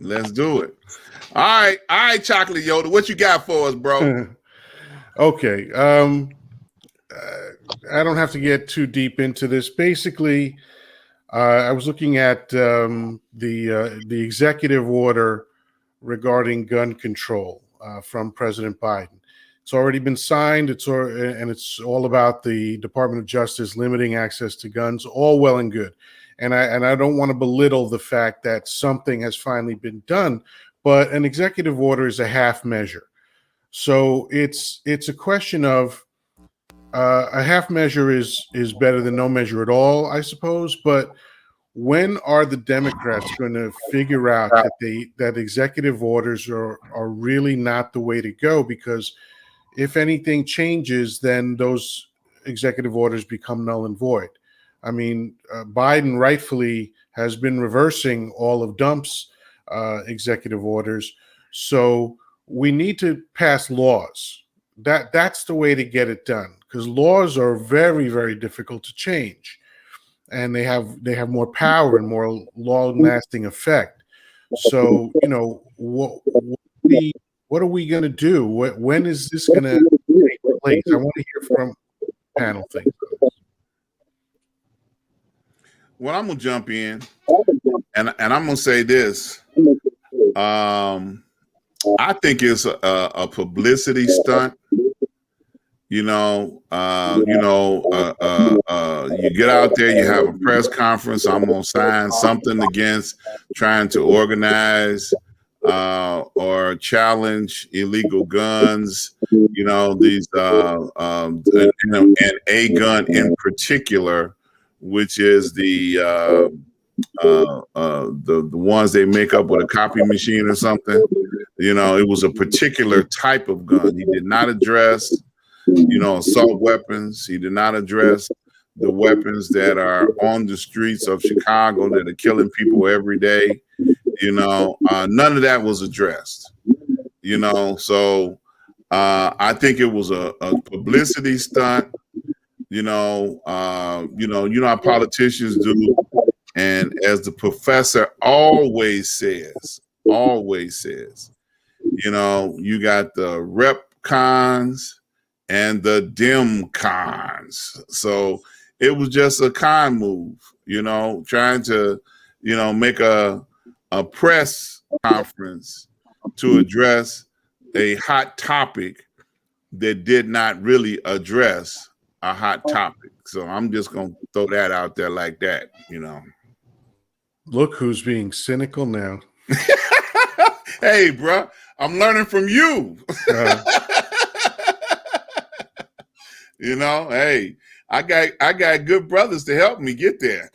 Let's do it. All right, Chocolate Yoda, what you got for us, bro? Okay. I don't have to get too deep into this. Basically, I was looking at the executive order regarding gun control from President Biden. It's already been signed. It's all about the Department of Justice limiting access to guns. All well and good, and I don't want to belittle the fact that something has finally been done, but an executive order is a half measure. So it's a question of a half measure is better than no measure at all, I suppose. But when are the Democrats going to figure out that executive orders are really not the way to go? Because if anything changes, then those executive orders become null and void. I mean, Biden rightfully has been reversing all of Trump's executive orders. So we need to pass laws. That's the way to get it done, because laws are very, very difficult to change, and they have more power and more long-lasting effect. So, what are we going to do? When is this going to take place? I want to hear from panel things. Well, I'm gonna jump in, and I'm gonna say this. I think it's a publicity stunt. You get out there, you have a press conference. I'm gonna sign something against trying to organize or challenge illegal guns. These and a gun in particular, which is the ones they make up with a copy machine or something. It was a particular type of gun. He did not address, assault weapons. He did not address the weapons that are on the streets of Chicago that are killing people every day. None of that was addressed. So I think it was a publicity stunt. How politicians do. And as the professor always says, you got the rep cons and the dim cons. So it was just a con move, trying to, make a press conference to address a hot topic that did not really address a hot topic. So I'm just going to throw that out there like that, Look who's being cynical now. Hey, bro, I'm learning from you. Hey, I got good brothers to help me get there.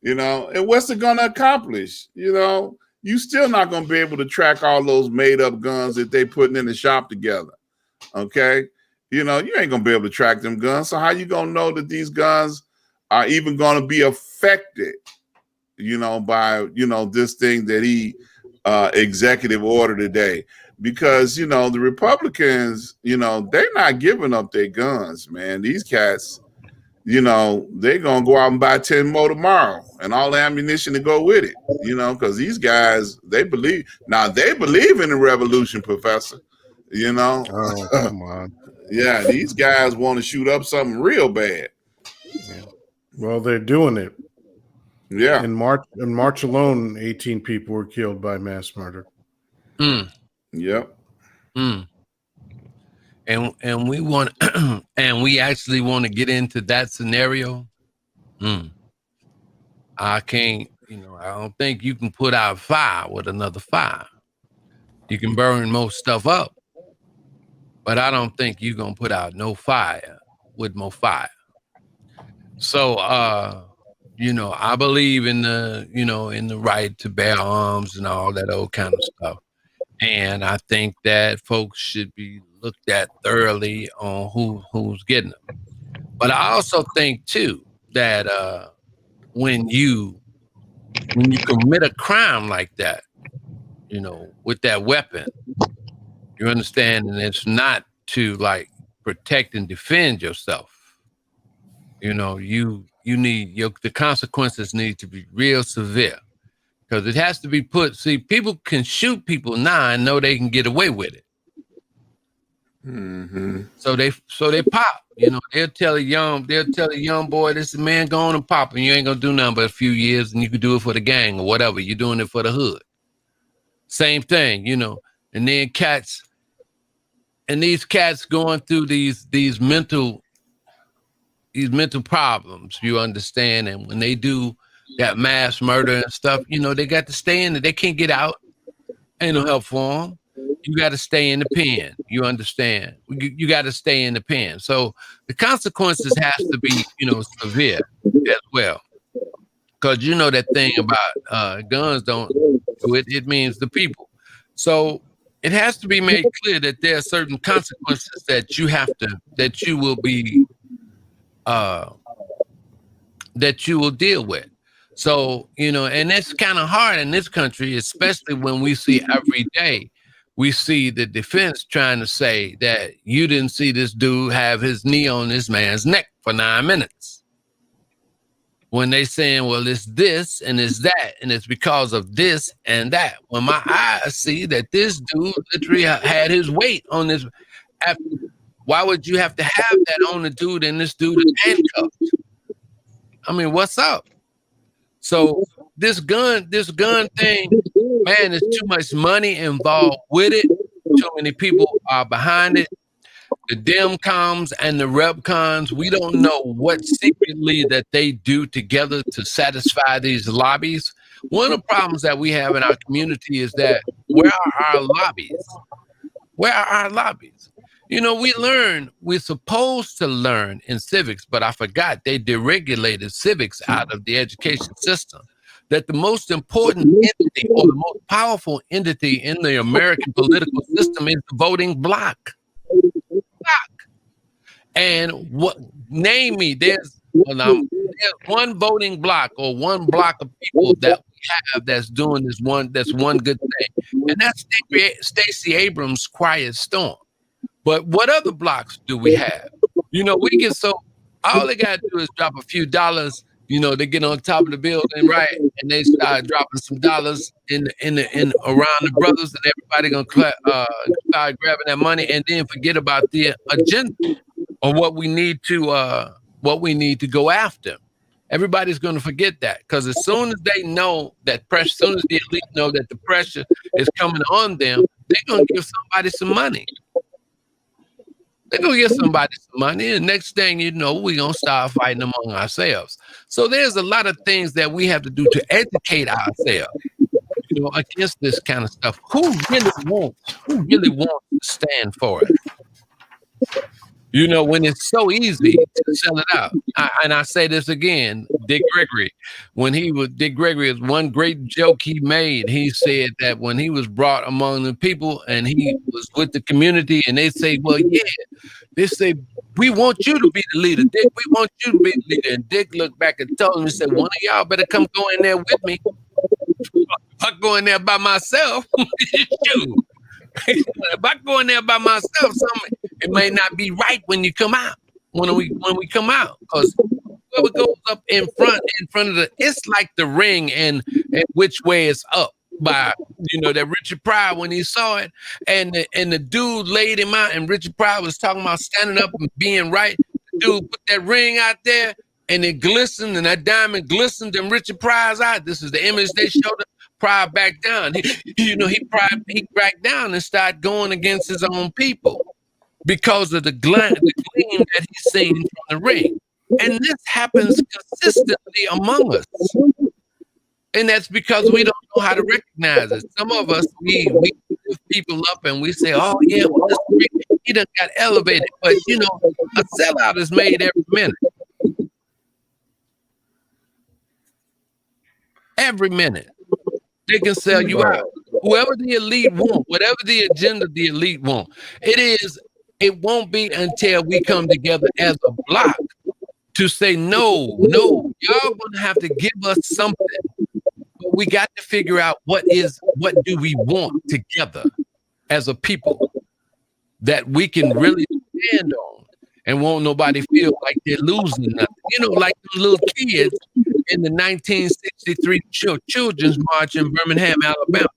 And what's it gonna accomplish? You still not gonna be able to track all those made up guns that they putting in the shop together. Okay, you ain't gonna be able to track them guns. So how you gonna know that these guns are even gonna be affected? By this thing that he executive order today, because the Republicans, they're not giving up their guns, man. These cats, they're gonna go out and buy 10 more tomorrow and all the ammunition to go with it, because these guys, they believe in the revolution, Professor. Oh, come on. Yeah, these guys want to shoot up something real bad. Yeah. Well, they're doing it. Yeah. In March alone, 18 people were killed by mass murder. Yep. And we want and we actually want to get into that scenario. I can't, I don't think you can put out fire with another fire. You can burn most stuff up, but I don't think you're gonna put out no fire with more fire. So I believe in the right to bear arms and all that old kind of stuff. And I think that folks should be looked at thoroughly on who's getting them. But I also think too that when you commit a crime like that, with that weapon, you understand, and it's not to like protect and defend yourself. You need the consequences need to be real severe, because it has to be put. See, people can shoot people now and know they can get away with it. Mm-hmm. So they pop. They'll tell a young boy, this man, go on and pop, and you ain't gonna do nothing but a few years, and you can do it for the gang or whatever. You're doing it for the hood. Same thing, and then these cats going through these mental problems, you understand? And when they do that mass murder and stuff, they got to stay in it. They can't get out. Ain't no help for them. You got to stay in the pen. You understand? You got to stay in the pen. So the consequences has to be, severe as well. Because that thing about guns don't do it. It means the people. So it has to be made clear that there are certain consequences that you will deal with. So, and it's kind of hard in this country, especially when we see every day, we see the defense trying to say that you didn't see this dude have his knee on this man's neck for 9 minutes. When they saying, well, it's this and it's that, and it's because of this and that. When my eyes see that this dude literally had his weight on this. Why would you have to have that on the dude and this dude is handcuffed? I mean, what's up? So this gun thing, man, there's too much money involved with it. Too many people are behind it. The Demcoms and the Repcons, we don't know what secretly that they do together to satisfy these lobbies. One of the problems that we have in our community is that where are our lobbies? Where are our lobbies? We're supposed to learn in civics, but I forgot they deregulated civics out of the education system. That the most important entity or the most powerful entity in the American political system is the voting bloc. And there's one voting bloc or one block of people that we have that's doing this one good thing. And that's Stacey Abrams' Quiet Storm. But what other blocks do we have? We get all they gotta do is drop a few dollars, they get on top of the building, right? And they start dropping some dollars in around the brothers, and everybody gonna start grabbing that money and then forget about the agenda or what we need to go after. Everybody's going to forget that, because as soon as they know that pressure, as soon as the elite know that the pressure is coming on them, they're going to give somebody some money. They're going to give somebody some money, and next thing you know, we're going to start fighting among ourselves. So there's a lot of things that we have to do to educate ourselves, against this kind of stuff. Who really wants to stand for it? When it's so easy to sell it out. And I say this again, Dick Gregory, Dick Gregory is one great joke he made. He said that when he was brought among the people and he was with the community and they say, well, yeah, they say, we want you to be the leader, Dick. We want you to be the leader. And Dick looked back and told him, he said, one of y'all better come go in there with me. If I go in there by myself, shoot. If I go in there by myself, it may not be right when you come out. When we come out, because whoever goes up in front of it's like the ring and which way it's up by that Richard Pryor when he saw it and the dude laid him out and Richard Pryor was talking about standing up and being right. The dude put that ring out there and it glistened and that diamond glistened in Richard Pryor's eye. This is the image they showed us. Pryor back down. He backed down and started going against his own people because of the gleam that he's seen from the ring. And this happens consistently among us. And that's because we don't know how to recognize it. Some of us, we lift people up and we say, oh, yeah, well, he done got elevated. But, a sellout is made every minute. Every minute. They can sell you out. Whoever the elite want, whatever the agenda the elite want, it won't be until we come together as a block to say, no, y'all gonna have to give us something. But we got to figure out what do we want together as a people that we can really stand on and won't nobody feel like they're losing nothing. Like the little kids in the 1963 Children's March in Birmingham, Alabama.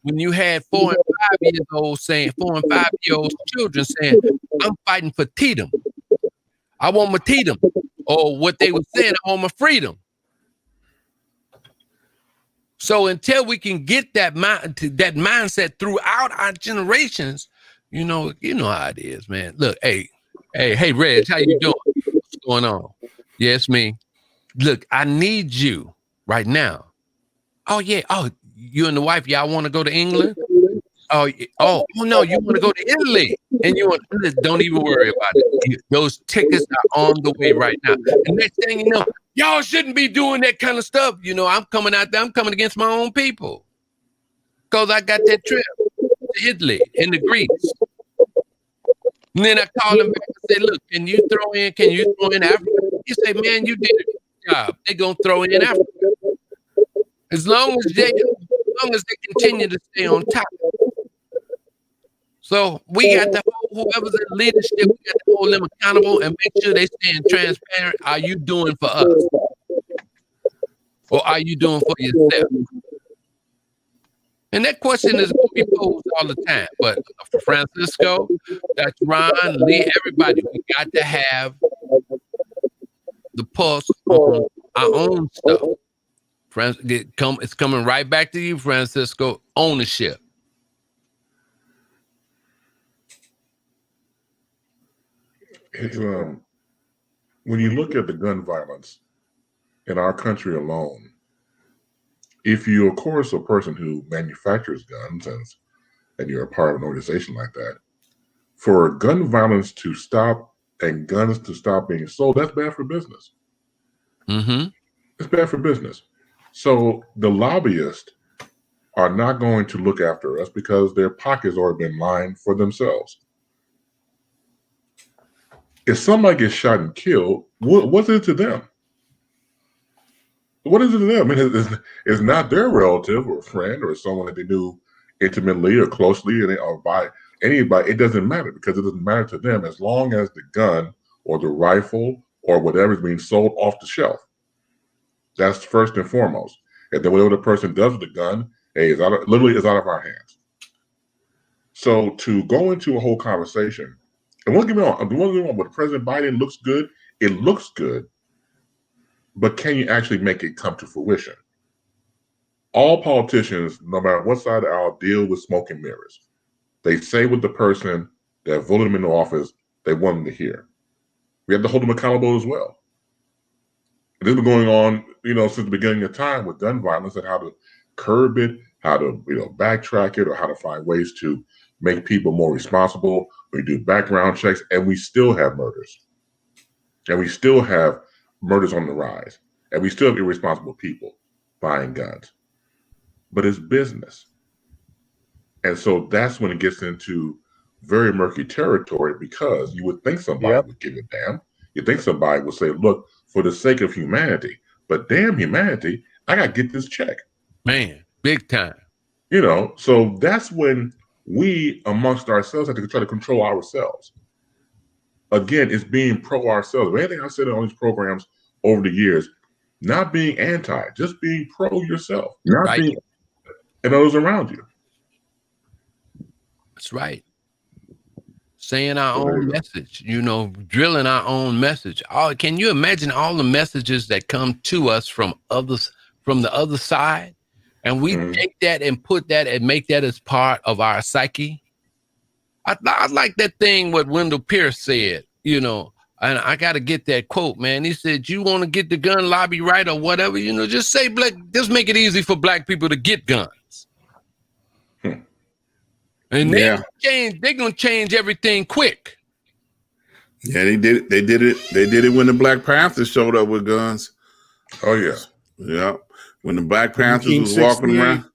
when you had 4 and 5 years old saying 4 and 5 year old children saying, "I'm fighting for Tatum. I want my Tatum," or what they were saying, "I want my freedom." So until we can get that mindset throughout our generations, you know how it is, man. Look, hey, Reg, how you doing? What's going on? Yeah, it's me. Look, I need you right now. Oh yeah. Oh, you and the wife, y'all want to go to England? Oh no, you want to go to Italy, and don't even worry about it. Those tickets are on the way right now. And next thing you know, y'all shouldn't be doing that kind of stuff. I'm coming out there. I'm coming against my own people because I got that trip to Italy and the Greece. And then I call them back and say, "Look, can you throw in Africa?" You say, "Man, you did a good job." They're gonna throw in Africa as long as they continue to stay on top. So we got to hold whoever's in leadership, we got to hold them accountable and make sure they staying transparent. Are you doing for us? Or are you doing for yourself? And that question is going to be posed all the time. But for Francisco, Dr. Ron, Lee, everybody, we got to have the pulse on our own stuff. It's coming right back to you, Francisco. Ownership. When you look at the gun violence in our country alone, if you, of course, a person who manufactures guns and you're a part of an organization like that, for gun violence to stop and guns to stop being sold, that's bad for business. Mm-hmm. It's bad for business. So the lobbyists are not going to look after us because their pockets already been lined for themselves. If somebody gets shot and killed, what's it to them? What is it to them? I mean, it's not their relative or friend or someone that they knew intimately or closely or by anybody. It doesn't matter because it doesn't matter to them as long as the gun or the rifle or whatever is being sold off the shelf. That's first and foremost. And then whatever the person does with the gun, hey, literally is out of our hands. So to go into a whole conversation, and don't get me wrong, but President Biden looks good. It looks good, but can you actually make it come to fruition? All politicians, no matter what side of the aisle, deal with smoke and mirrors. They say what the person that voted them into office they want them to hear. We have to hold them accountable as well. This has been going on, since the beginning of time with gun violence and how to curb it, how to, backtrack it, or how to find ways to make people more responsible. We do background checks, and we still have murders. And we still have murders on the rise. And we still have irresponsible people buying guns. But it's business. And so that's when it gets into very murky territory because you would think somebody would give a damn. You think somebody would say, look, for the sake of humanity, but damn humanity, I got to get this check. Man, big time. So that's when we amongst ourselves have to try to control ourselves. Again, it's being pro ourselves. Anything I said on these programs over the years, not being anti, just being pro yourself, not being and those around you. That's right. Saying our own message, drilling our own message. Can you imagine all the messages that come to us from the other side? And we take that and put that and make that as part of our psyche. I like that thing what Wendell Pierce said, and I got to get that quote, man. He said, you want to get the gun lobby right or whatever, just say, just make it easy for black people to get guns. And they're going to change everything quick. Yeah, they did it. They did it when the Black Panthers showed up with guns. Oh, yeah. Yeah. When the Black Panthers was walking around.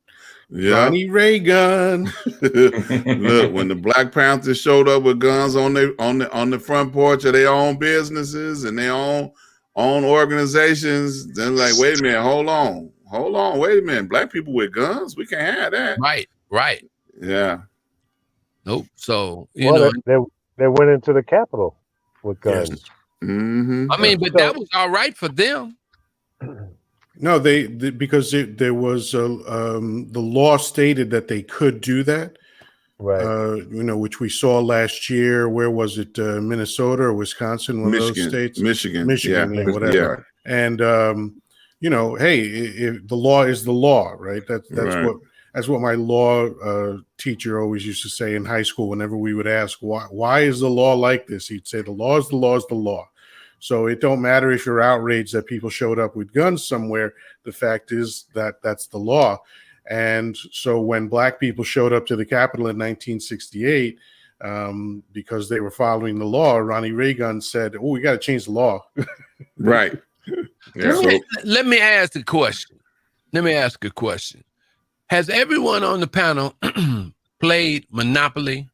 Yeah. Ronnie Reagan. Look, when the Black Panthers showed up with guns on the front porch of their own businesses and their own organizations, they're like, wait a minute, hold on, wait a minute. Black people with guns? We can't have that. Right. Yeah. Nope. So, they went into the Capitol with guns. Yes. Mm-hmm. I mean, but that was all right for them. No, because there was the law stated that they could do that. Right. Which we saw last year. Where was it? Minnesota or Wisconsin? One of those states. Michigan, Michigan, yeah, whatever. yeah. And hey, if the law is the law, right? That's Right. what my law teacher always used to say in high school. Whenever we would ask why is the law like this, he'd say the law is the law is the law. So it don't matter if you're outraged that people showed up with guns somewhere. The fact is that that's the law. And so when black people showed up to the Capitol in 1968, because they were following the law, Ronnie Reagan said, "Oh, we got to change the law." Right. Yeah. Let me ask a question. Has everyone on the panel played Monopoly,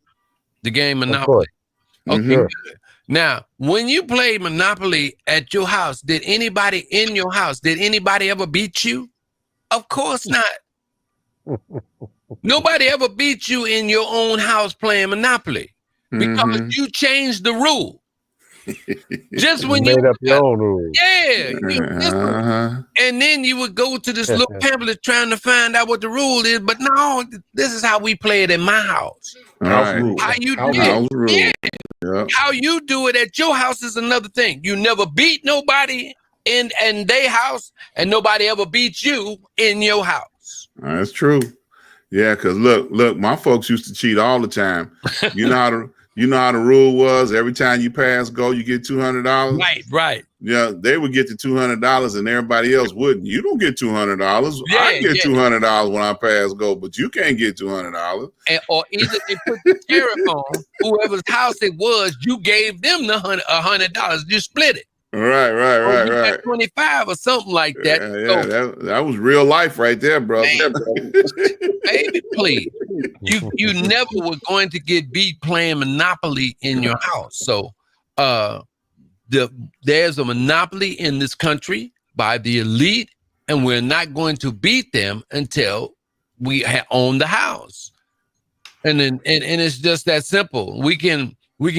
the game Monopoly? Okay. Mm-hmm. Now, when you played Monopoly at your house, did anybody ever beat you? Of course not. Nobody ever beat you in your own house playing Monopoly because you changed the rule. Just when you made up your own rules. Yeah. And then you would go to this little pamphlet trying to find out what the rule is. But no, this is how we play it in my house. House rule. How you do House it. rule. Yeah. Yep. How you do it at your house is another thing. You never beat nobody in their house, and nobody ever beat you in your house. That's true. Yeah, because look, my folks used to cheat all the time. You know how the rule was. Every time you pass go, you get $200. Right. Yeah, they would get the $200 and everybody else wouldn't. You don't get $200. Yeah, I get $200 when I pass go, but you can't get $200. Or either they put the sheriff on whoever's house it was. You gave them the $100. You split it. Right. 25 or something like that. Yeah, so, that was real life right there, brother. Baby, please. You never were going to get beat playing Monopoly in your house. So there's a monopoly in this country by the elite, and we're not going to beat them until we own the house. And it's just that simple. We can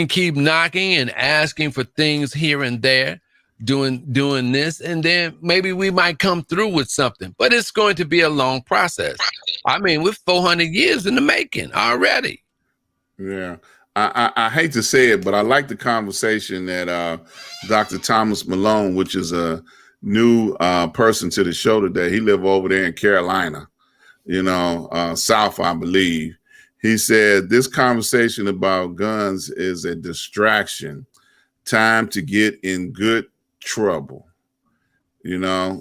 keep knocking and asking for things here and there, doing this, and then maybe we might come through with something. But it's going to be a long process. I mean, we're 400 years in the making already. Yeah. I hate to say it, but I like the conversation that Dr. Thomas Malone, which is a new person to the show today. He lives over there in Carolina, South, I believe. He said this conversation about guns is a distraction, time to get in good trouble.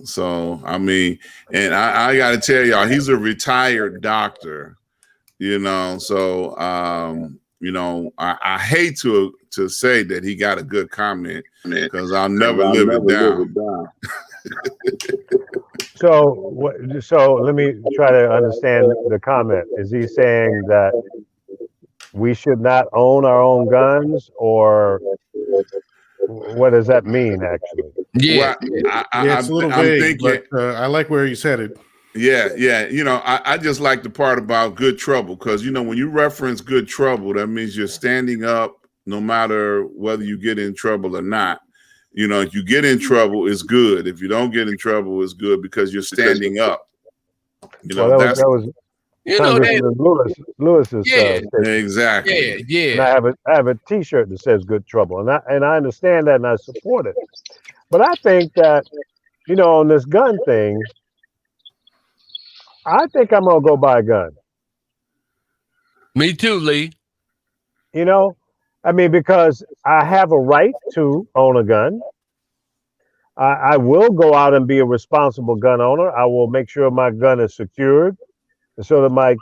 So I mean, and I got to tell y'all, he's a retired doctor. So I hate to say that he got a good comment because I'll never live it down. So let me try to understand the comment. Is he saying that we should not own our own guns, or what does that mean, actually? Yeah, well, it's a little vague, but I like where he's headed. Yeah. I just like the part about good trouble because, when you reference good trouble, that means you're standing up no matter whether you get in trouble or not. If you get in trouble, it's good. If you don't get in trouble, it's good because you're standing up. That was Congressman Lewis's statement. Exactly. Yeah. And I have a T-shirt that says "Good Trouble," and I understand that and I support it. But I think that on this gun thing, I think I'm gonna go buy a gun. Me too, Lee. Because I have a right to own a gun. I will go out and be a responsible gun owner. I will make sure my gun is secured so that my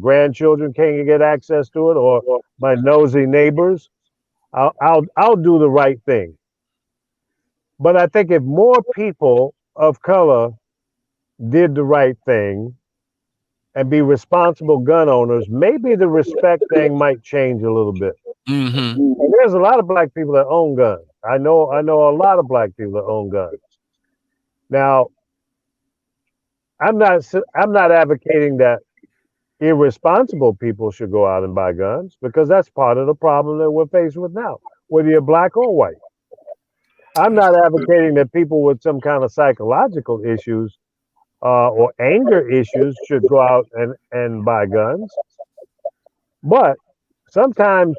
grandchildren can get access to it, or my nosy neighbors. I'll do the right thing. But I think if more people of color did the right thing and be responsible gun owners, maybe the respect thing might change a little bit. Mm-hmm. And there's a lot of black people that own guns. I know a lot of black people that own guns. Now, I'm not advocating that irresponsible people should go out and buy guns, because that's part of the problem that we're faced with now, whether you're black or white. I'm not advocating that people with some kind of psychological issues or anger issues should go out and buy guns. But sometimes,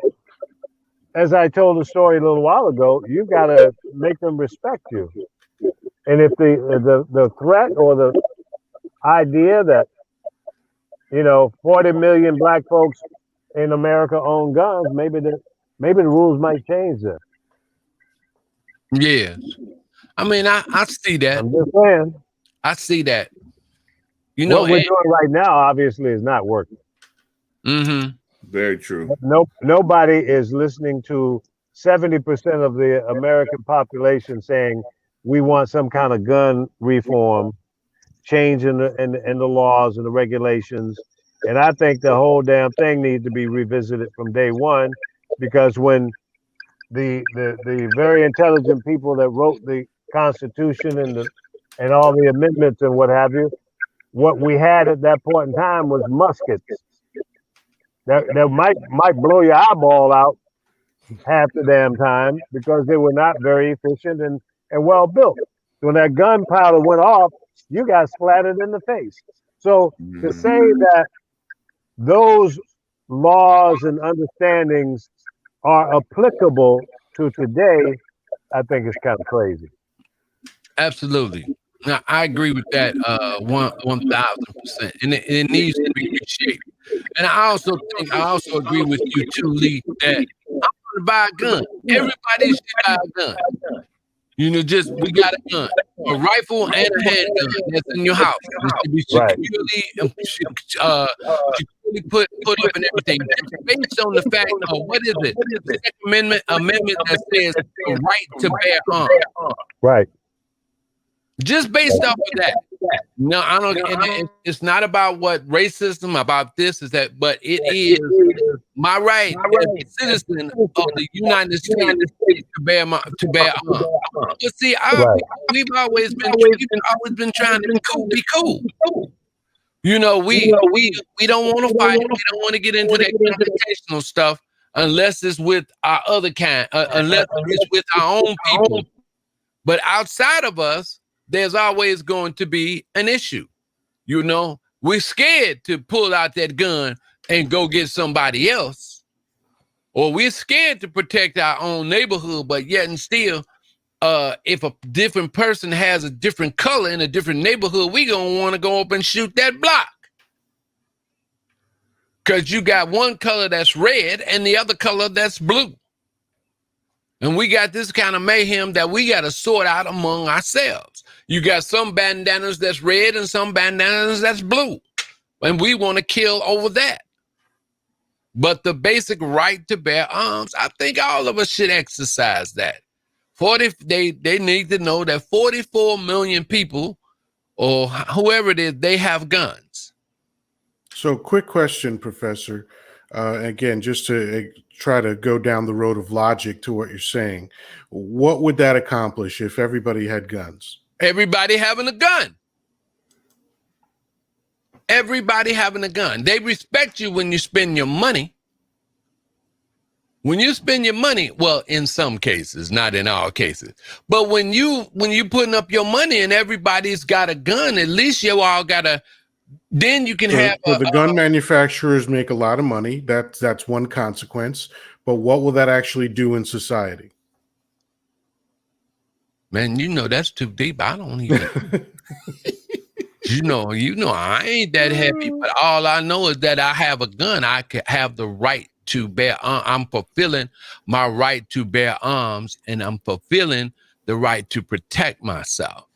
as I told the story a little while ago, you got to make them respect you. And if the threat or the idea that 40 million black folks in America own guns, maybe the rules might change there. Yeah, I mean, I see that. I'm just saying. I see that. What we're doing right now obviously is not working. Mm-hmm. Very true. Nobody is listening to 70% of the American population saying we want some kind of gun reform, change in the laws and the regulations. And I think the whole damn thing needs to be revisited from day one, because when the very intelligent people that wrote the Constitution and all the amendments and what have you, what we had at that point in time was muskets that might blow your eyeball out half the damn time, because they were not very efficient and well built. When that gunpowder went off, you got splattered in the face. So to say that those laws and understandings are applicable to today, I think it's kind of crazy. Absolutely. Now, I agree with that 1,000%. And it needs to be reshaped. And I also agree with you too, Lee, that I'm going to buy a gun. Everybody should buy a gun. We got a gun, a rifle and a handgun that's in your house. It should be securely put up and everything. That's based on the fact of, what is it? The Second Amendment that says the right to bear arms. Right. Just based off of that. No, I don't. It's not about what racism, about this, is that, but it is my right as a citizen of the United States to bear arms. But see, we've always been trying to be cool. We don't want to fight. We don't want to get into that confrontational stuff unless it's with our other kind, unless it's with our own people. But outside of us, there's always going to be an issue. We're scared to pull out that gun and go get somebody else, or we're scared to protect our own neighborhood. But yet and still, if a different person has a different color in a different neighborhood, we gonna want to go up and shoot that block, because you got one color that's red and the other color that's blue. And we got this kind of mayhem that we got to sort out among ourselves. You got some bandanas that's red and some bandanas that's blue, and we want to kill over that. But the basic right to bear arms, I think all of us should exercise that. They need to know that 44 million people, or whoever it is, they have guns. So, quick question, Professor. Again, just to try to go down the road of logic to what you're saying, what would that accomplish if everybody had guns? Everybody having a gun. Everybody having a gun. They respect you when you spend your money. When you spend your money, well, in some cases, not in all cases, but when you putting up your money and everybody's got a gun, at least you all got a. Then you can have. So the gun manufacturers make a lot of money. That's one consequence. But what will that actually do in society? Man, that's too deep. I don't even. I ain't that happy. But all I know is that I have a gun. I can have the right to bear arms. I'm fulfilling my right to bear arms, and I'm fulfilling the right to protect myself.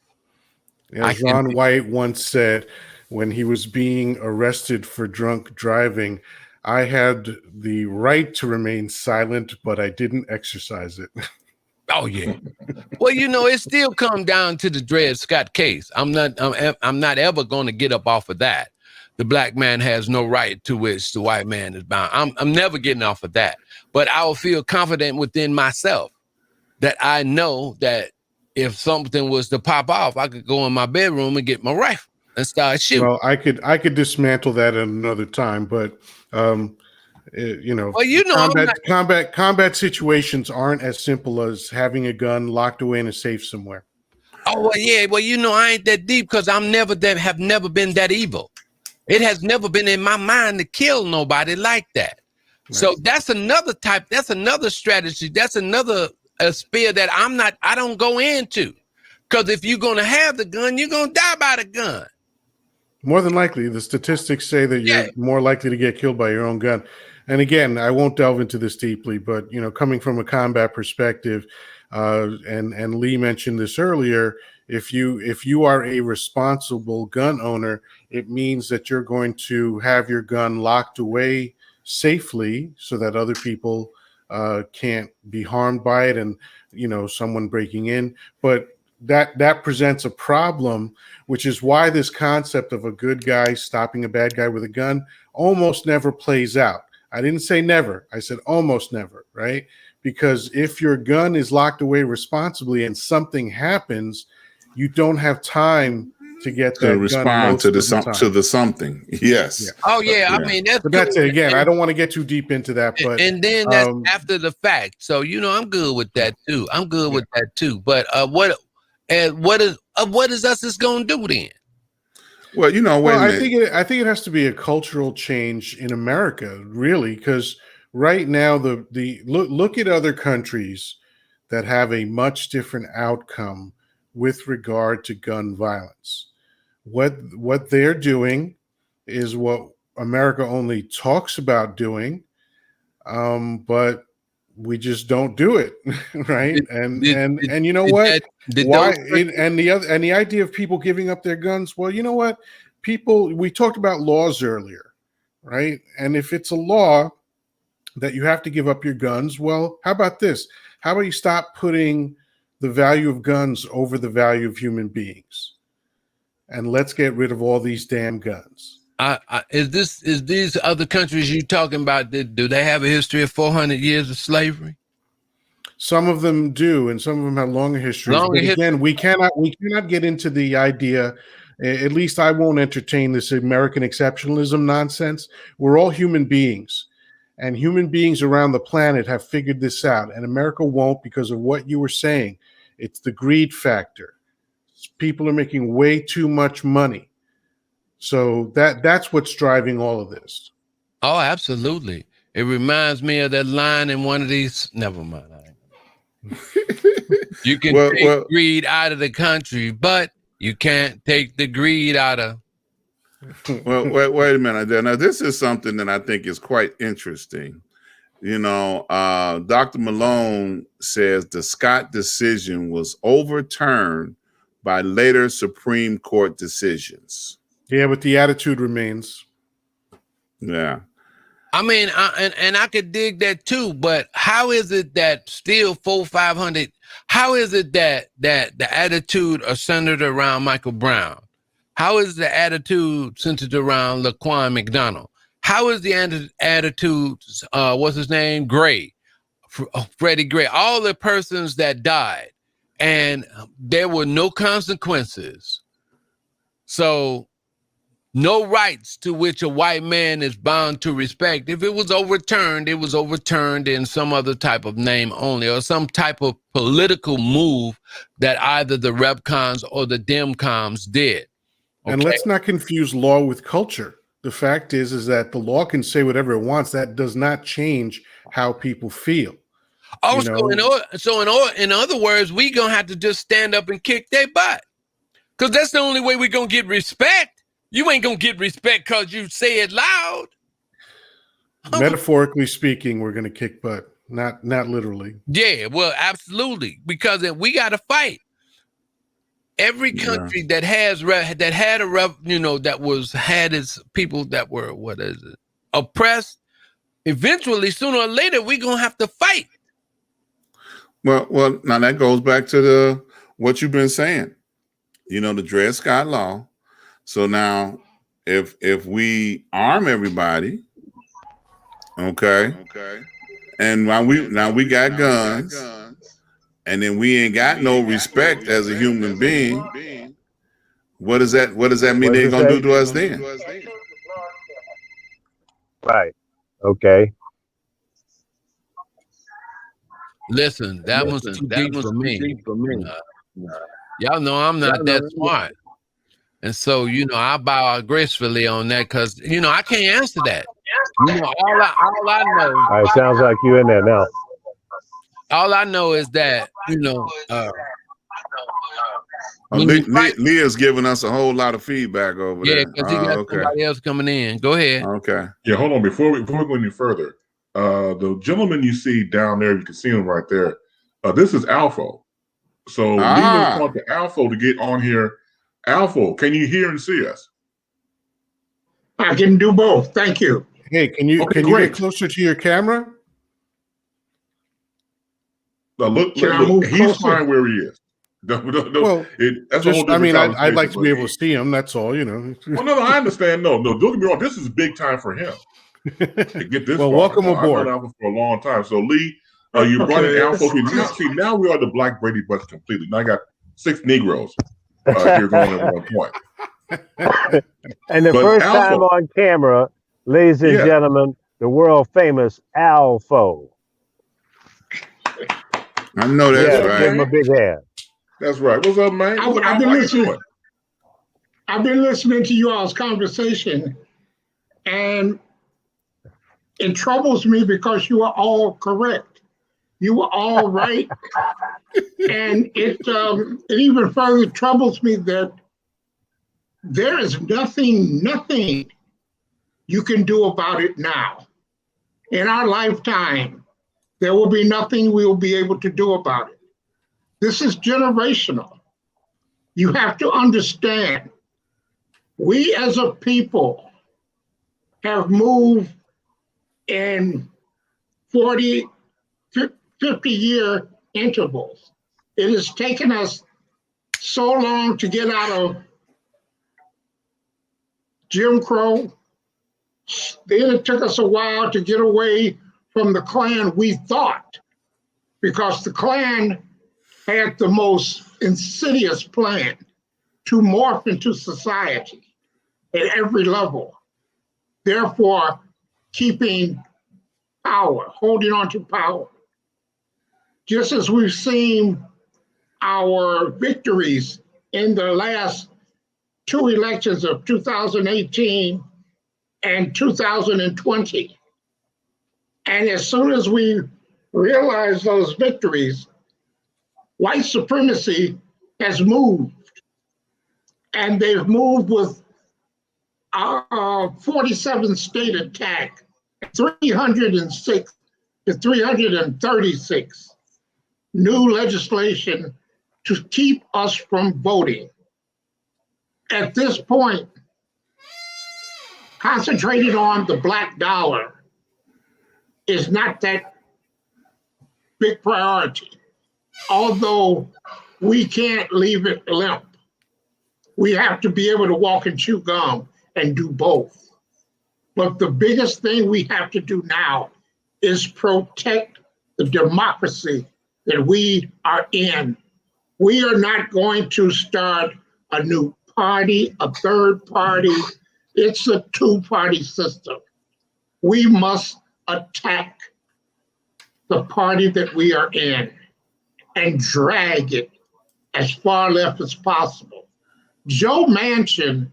As Ron White once said, when he was being arrested for drunk driving, I had the right to remain silent, but I didn't exercise it. Oh yeah. Well, it still comes down to the Dred Scott case. I'm not ever going to get up off of that. The black man has no right to which the white man is bound. I'm never getting off of that. But I will feel confident within myself that I know that if something was to pop off, I could go in my bedroom and get my rifle and start shooting. Well, I could dismantle that at another time, but Well, you know, combat situations aren't as simple as having a gun locked away in a safe somewhere. Oh, well, yeah. Well, you know, I ain't that deep because have never been that evil. It has never been in my mind to kill nobody like that. Right. So that's another type. That's another strategy. That's another sphere that I don't go into. Because if you're going to have the gun, you're going to die by the gun. More than likely, the statistics say that you're more likely to get killed by your own gun. And again, I won't delve into this deeply, but coming from a combat perspective, and Lee mentioned this earlier, if you are a responsible gun owner, it means that you're going to have your gun locked away safely so that other people can't be harmed by it, and someone breaking in. But that presents a problem, which is why this concept of a good guy stopping a bad guy with a gun almost never plays out. I didn't say never. I said almost never, right? Because if your gun is locked away responsibly and something happens, you don't have time to get that respond to the something. Yes. Yeah. Oh yeah. I mean that's it. Again, I don't want to get too deep into that, but and then that's after the fact. So I'm good with that too. I'm good with that too. But what is us going to do then? Well, I think it has to be a cultural change in America, really, because right now the look at other countries that have a much different outcome with regard to gun violence. What they're doing is what America only talks about doing, but we just don't do it, right? And you know what? The idea of people giving up their guns. Well, you know what? We talked about laws earlier, right? And if it's a law that you have to give up your guns, well, how about this? How about you stop putting the value of guns over the value of human beings, and let's get rid of all these damn guns. Is these other countries you talking about? Do they have a history of 400 years of slavery? Some of them do, and some of them have longer histories. But again, we cannot get into the idea. At least I won't entertain this American exceptionalism nonsense. We're all human beings, and human beings around the planet have figured this out, and America won't because of what you were saying. It's the greed factor. People are making way too much money. So that's what's driving all of this. Oh, absolutely. It reminds me of that line in one of these. Never mind. You can take greed out of the country, but you can't take the greed out of. Well, wait a minute. Now, this is something that I think is quite interesting. Dr. Malone says the Scott decision was overturned by later Supreme Court decisions. Yeah, but the attitude remains. Yeah. I mean, I could dig that too, but how is it that still 400-500? How is it that the attitude are centered around Michael Brown? How is the attitude centered around Laquan McDonald? How is the attitude, what's his name? Gray, Freddie Gray, all the persons that died, and there were no consequences. So no rights to which a white man is bound to respect. If it was overturned in some other type of name only, or some type of political move that either the Repcons or the Demcons did. Okay? And let's not confuse law with culture. The fact is that the law can say whatever it wants. That does not change how people feel. Also, in other words, we gonna have to just stand up and kick their butt, because that's the only way we're gonna get respect. You ain't gonna get respect because you say it loud. Metaphorically speaking, we're gonna kick butt, not literally. Yeah, well, absolutely, because we got to fight. Every country that had its people that were oppressed, eventually, sooner or later, we're gonna have to fight. Well, now that goes back to what you've been saying. The Dred Scott law. So now, if we arm everybody, okay, and now we got guns, and then we ain't got no respect as a human being, what does that mean they're gonna do to us then? Right. Okay. Listen, that one's too deep for me. Y'all know I'm not that smart. And so, I bow gracefully on that because, I can't answer that. All I know. All right, sounds like you in there now. All I know is that, Leah's giving us a whole lot of feedback over there. Yeah, because he got somebody else coming in. Go ahead. Okay. Yeah, hold on. Before we go any further, the gentleman you see down there, you can see him right there. This is Alpha. So Lee will talk to Alpha to get on here. Alpha, can you hear and see us? I can do both. Thank you. Hey, can you get closer to your camera? Look, move he's closer? fine where he is. Well, that's a whole different I'd like to be conversation, able to see him. That's all, Well, no, I understand. No, don't get me wrong. This is big time for him to get this. Well, far. welcome aboard. I've known Alpha for a long time. So Lee, you brought in Alpha. Now we are the Black Brady Bunch completely. Now I got 6 Negroes here going at one point. And the first time on camera, ladies and gentlemen, the world famous Alpha. I know that's right. Give him a big hand. That's right. What's up, man? I've been listening to you all's conversation, and it troubles me because you are all correct. You were all right, and it even further troubles me that there is nothing you can do about it now. In our lifetime, there will be nothing we will be able to do about it. This is generational. You have to understand, we as a people have moved in 40, 50-year intervals. It has taken us so long to get out of Jim Crow. Then it took us a while to get away from the Klan, we thought, because the Klan had the most insidious plan to morph into society at every level, therefore keeping power, holding on to power. Just as we've seen our victories in the last 2 elections of 2018 and 2020. And as soon as we realize those victories, white supremacy has moved. And they've moved with our 47 state attack, 306 to 336 new legislation to keep us from voting. At this point, concentrating on the black dollar is not that big priority. Although we can't leave it limp. We have to be able to walk and chew gum and do both. But the biggest thing we have to do now is protect the democracy that we are in. We are not going to start a new party, a third party. It's a 2-party system. We must attack the party that we are in and drag it as far left as possible. Joe Manchin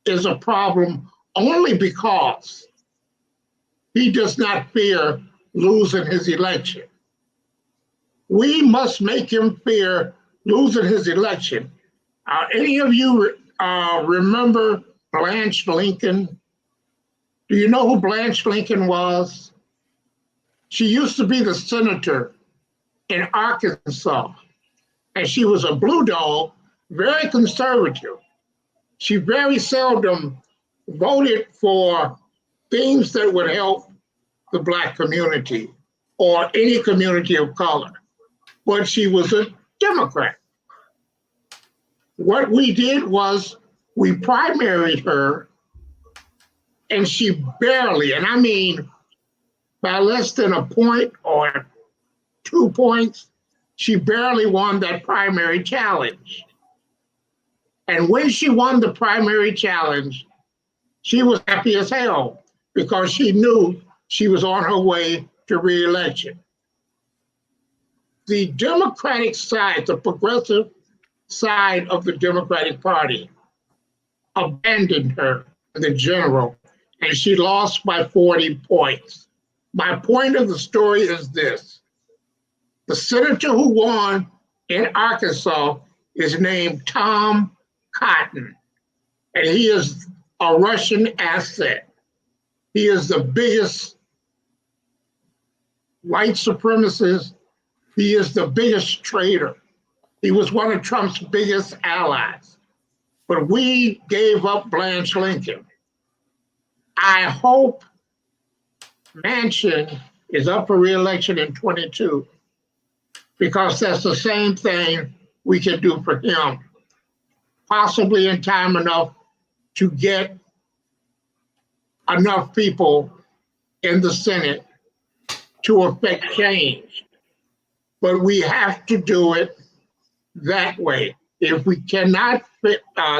is a problem only because he does not fear losing his election. We must make him fear losing his election. Any of you remember Blanche Lincoln? Do you know who Blanche Lincoln was? She used to be the senator in Arkansas, and she was a blue dog, very conservative. She very seldom voted for things that would help the Black community or any community of color, but she was a Democrat. What we did was we primaried her, and she barely, and I mean by less than a point or 2 points, she barely won that primary challenge. And when she won the primary challenge, she was happy as hell because she knew she was on her way to re-election. the Democratic side, the progressive side of the Democratic Party, abandoned her in the general, and she lost by 40 points. My point of the story is this. The senator who won in Arkansas is named Tom Cotton, and he is a Russian asset. He is the biggest white supremacist. He is the biggest traitor. He was one of Trump's biggest allies. But we gave up Blanche Lincoln. I hope Manchin is up for re-election in 22, because that's the same thing we can do for him, possibly in time enough to get enough people in the Senate to affect change. But we have to do it that way. If we cannot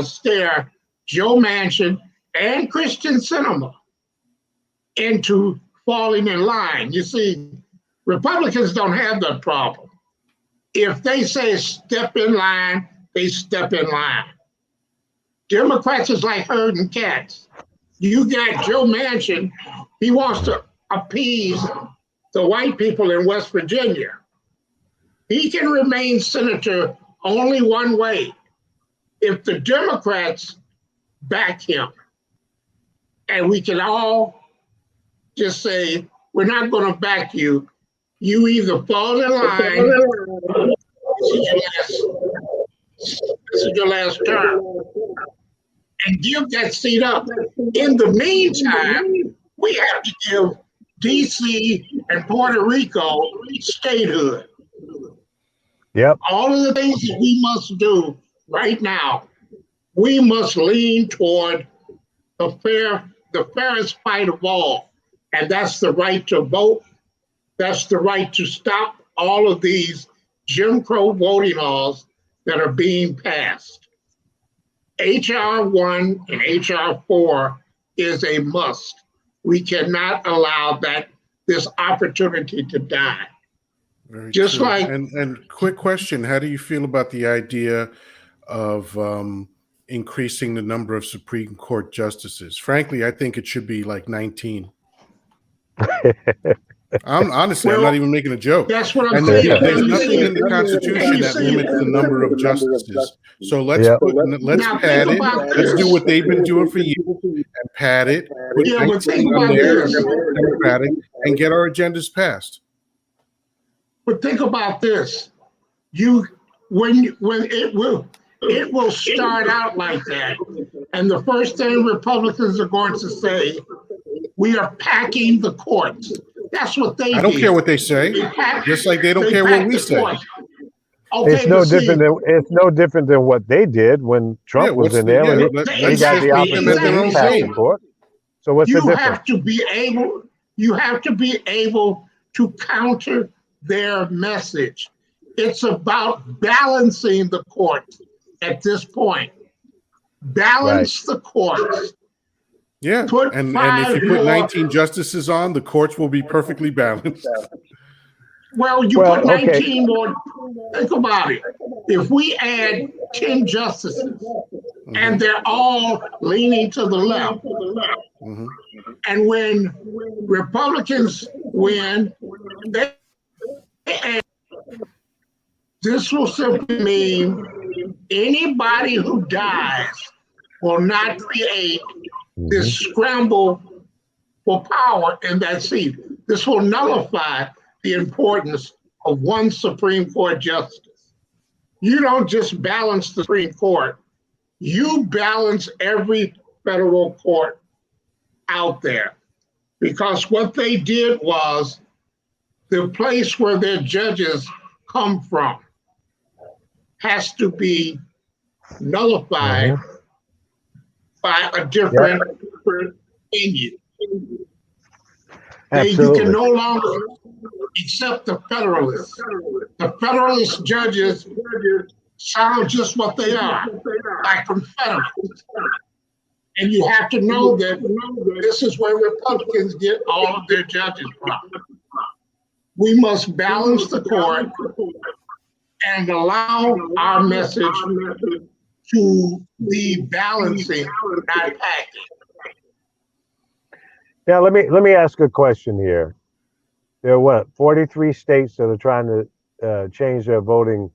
stare Joe Manchin and Christian Sinema into falling in line, you see, Republicans don't have that problem. If they say step in line, they step in line. Democrats is like herding cats. You got Joe Manchin, he wants to appease the white people in West Virginia. He can remain senator only one way, if the Democrats back him. And we can all just say, we're not going to back you. You either fall in line, this is your last term, and give that seat up. In the meantime, we have to give DC and Puerto Rico statehood. Yep. All of the things that we must do right now, we must lean toward the fairest fight of all. And that's the right to vote. That's the right to stop all of these Jim Crow voting laws that are being passed. HR 1 and HR 4 is a must. We cannot allow this opportunity to die. Very Just true. like and quick question: how do you feel about the idea of increasing the number of Supreme Court justices? Frankly, I think it should be like 19. I'm honestly, I'm not even making a joke. That's what I'm And saying. there's nothing in the Constitution that limits the number of justices. So let's Yep. let's Now, pad think it. about Let's this. do what they've been doing for years and pad it. Put Yeah, but 19 think on about there, this. Democratic, and get our agendas passed. But think about this. When it will start out like that. And the first thing Republicans are going to say, we are packing the courts. That's what they I don't did. care what they say, just like they don't care what we say. Okay, It's no different than what they did when Trump was in there. When he got the opportunity to pass the court. So what's the difference? You have to be able to counter their message. It's about balancing the courts at this point. Balance the courts. Yeah, and if you put 19 justices on, the courts will be perfectly balanced. Well, put 19 more. Think about it. If we add 10 justices, and they're all leaning to the left, and when Republicans win, this will simply mean anybody who dies will not create this scramble for power in that seat. This will nullify the importance of one Supreme Court justice. You don't just balance the Supreme Court, you balance every federal court out there. Because what they did was the place where their judges come from has to be nullified by a different venue. You can no longer accept the Federalists. The Federalist judges sound just what they are, like Confederates. And you have to know that this is where Republicans get all of their judges from. we must balance the court and allow our message to be balancing, not acting. Now, let me ask a question here. There are what, 43 states that are trying to change their voting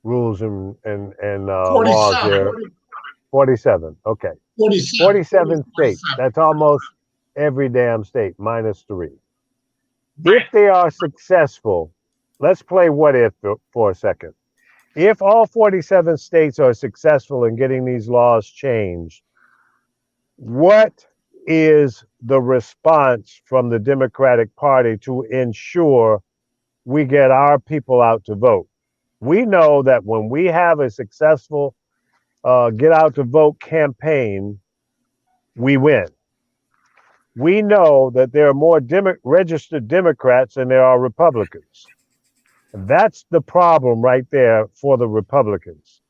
rules and laws there. 47. Okay. 47 states. That's almost every damn state, minus 3. If they are successful, let's play what if for a second. If all 47 states are successful in getting these laws changed, what is the response from the Democratic Party to ensure we get our people out to vote? We know that when we have a successful get out to vote campaign, we win. We know that there are more registered Democrats than there are Republicans. That's the problem right there for the Republicans.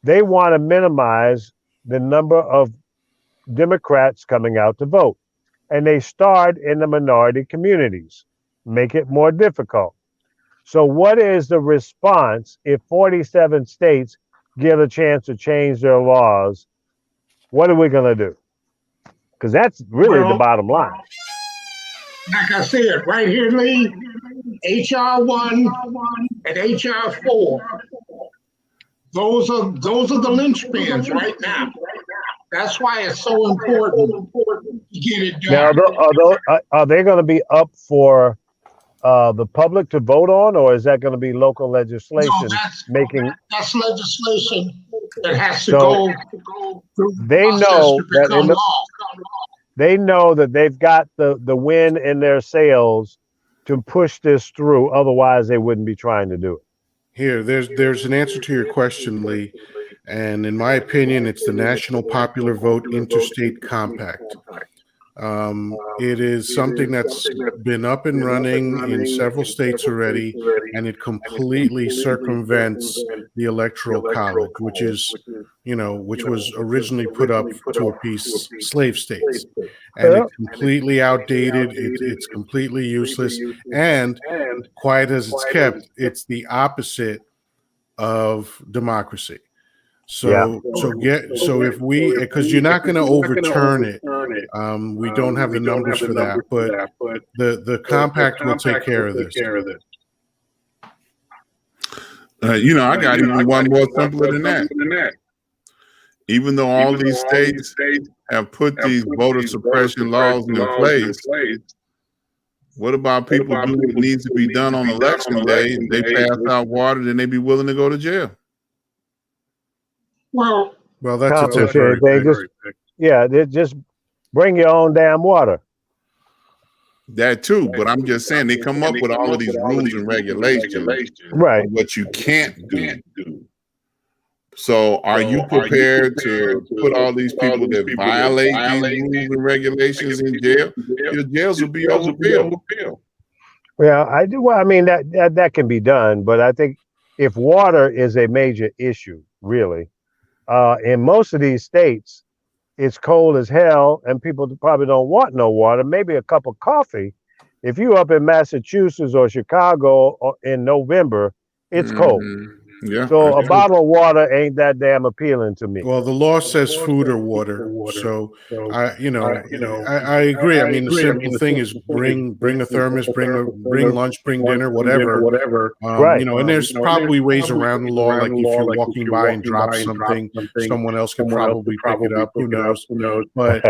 They want to minimize the number of Democrats coming out to vote. And they start in the minority communities, make it more difficult. So what is the response if 47 states get a chance to change their laws? What are we going to do? Because that's really the bottom line. Like I said, right here, Lee, HR 1 and HR 4. Those are the linchpins right now. That's why it's so important to get it done. Now, are they going to be up for the public to vote on, or is that going to be local legislation? No, that's legislation that has to go through they know that law. They know that they've got the wind in their sails to push this through. Otherwise, they wouldn't be trying to do it. Here, there's an answer to your question, Lee. And in my opinion, it's the National Popular Vote Interstate Compact. It is something that's been up and running in several states already, and it completely circumvents the Electoral College, which was originally put up to appease slave states. And it's completely outdated. It's completely useless. And quiet as it's kept, it's the opposite of democracy. So if we, because you're not going to overturn it, we don't have the numbers for that, but the compact will take care of this. I got even one more simpler than that. Even though all these states have put these voter suppression laws in place, what about people doing what needs to be done on election day? And they pass out water, then they be willing to go to jail. Well, that's a temporary thing. Just bring your own damn water. That too, but I'm just saying they come up with all of these rules and regulations, right? What you can't do. So, are you prepared to put all these people that violate these rules and regulations in jail? Your jails will be overfilled. Well, I do. Well, I mean that can be done, but I think if water is a major issue, really. In most of these states, it's cold as hell, and people probably don't want no water. Maybe a cup of coffee. If you up in Massachusetts or Chicago in November, it's cold. Yeah. So a bottle of water ain't that damn appealing to me. Well, the law says food or water. So I agree. I mean, the simple thing is bring a thermos, bring lunch, bring dinner, whatever. Right. And there's probably ways around the law. Like if you're walking by and drop something, someone else can probably pick it up. Who knows? But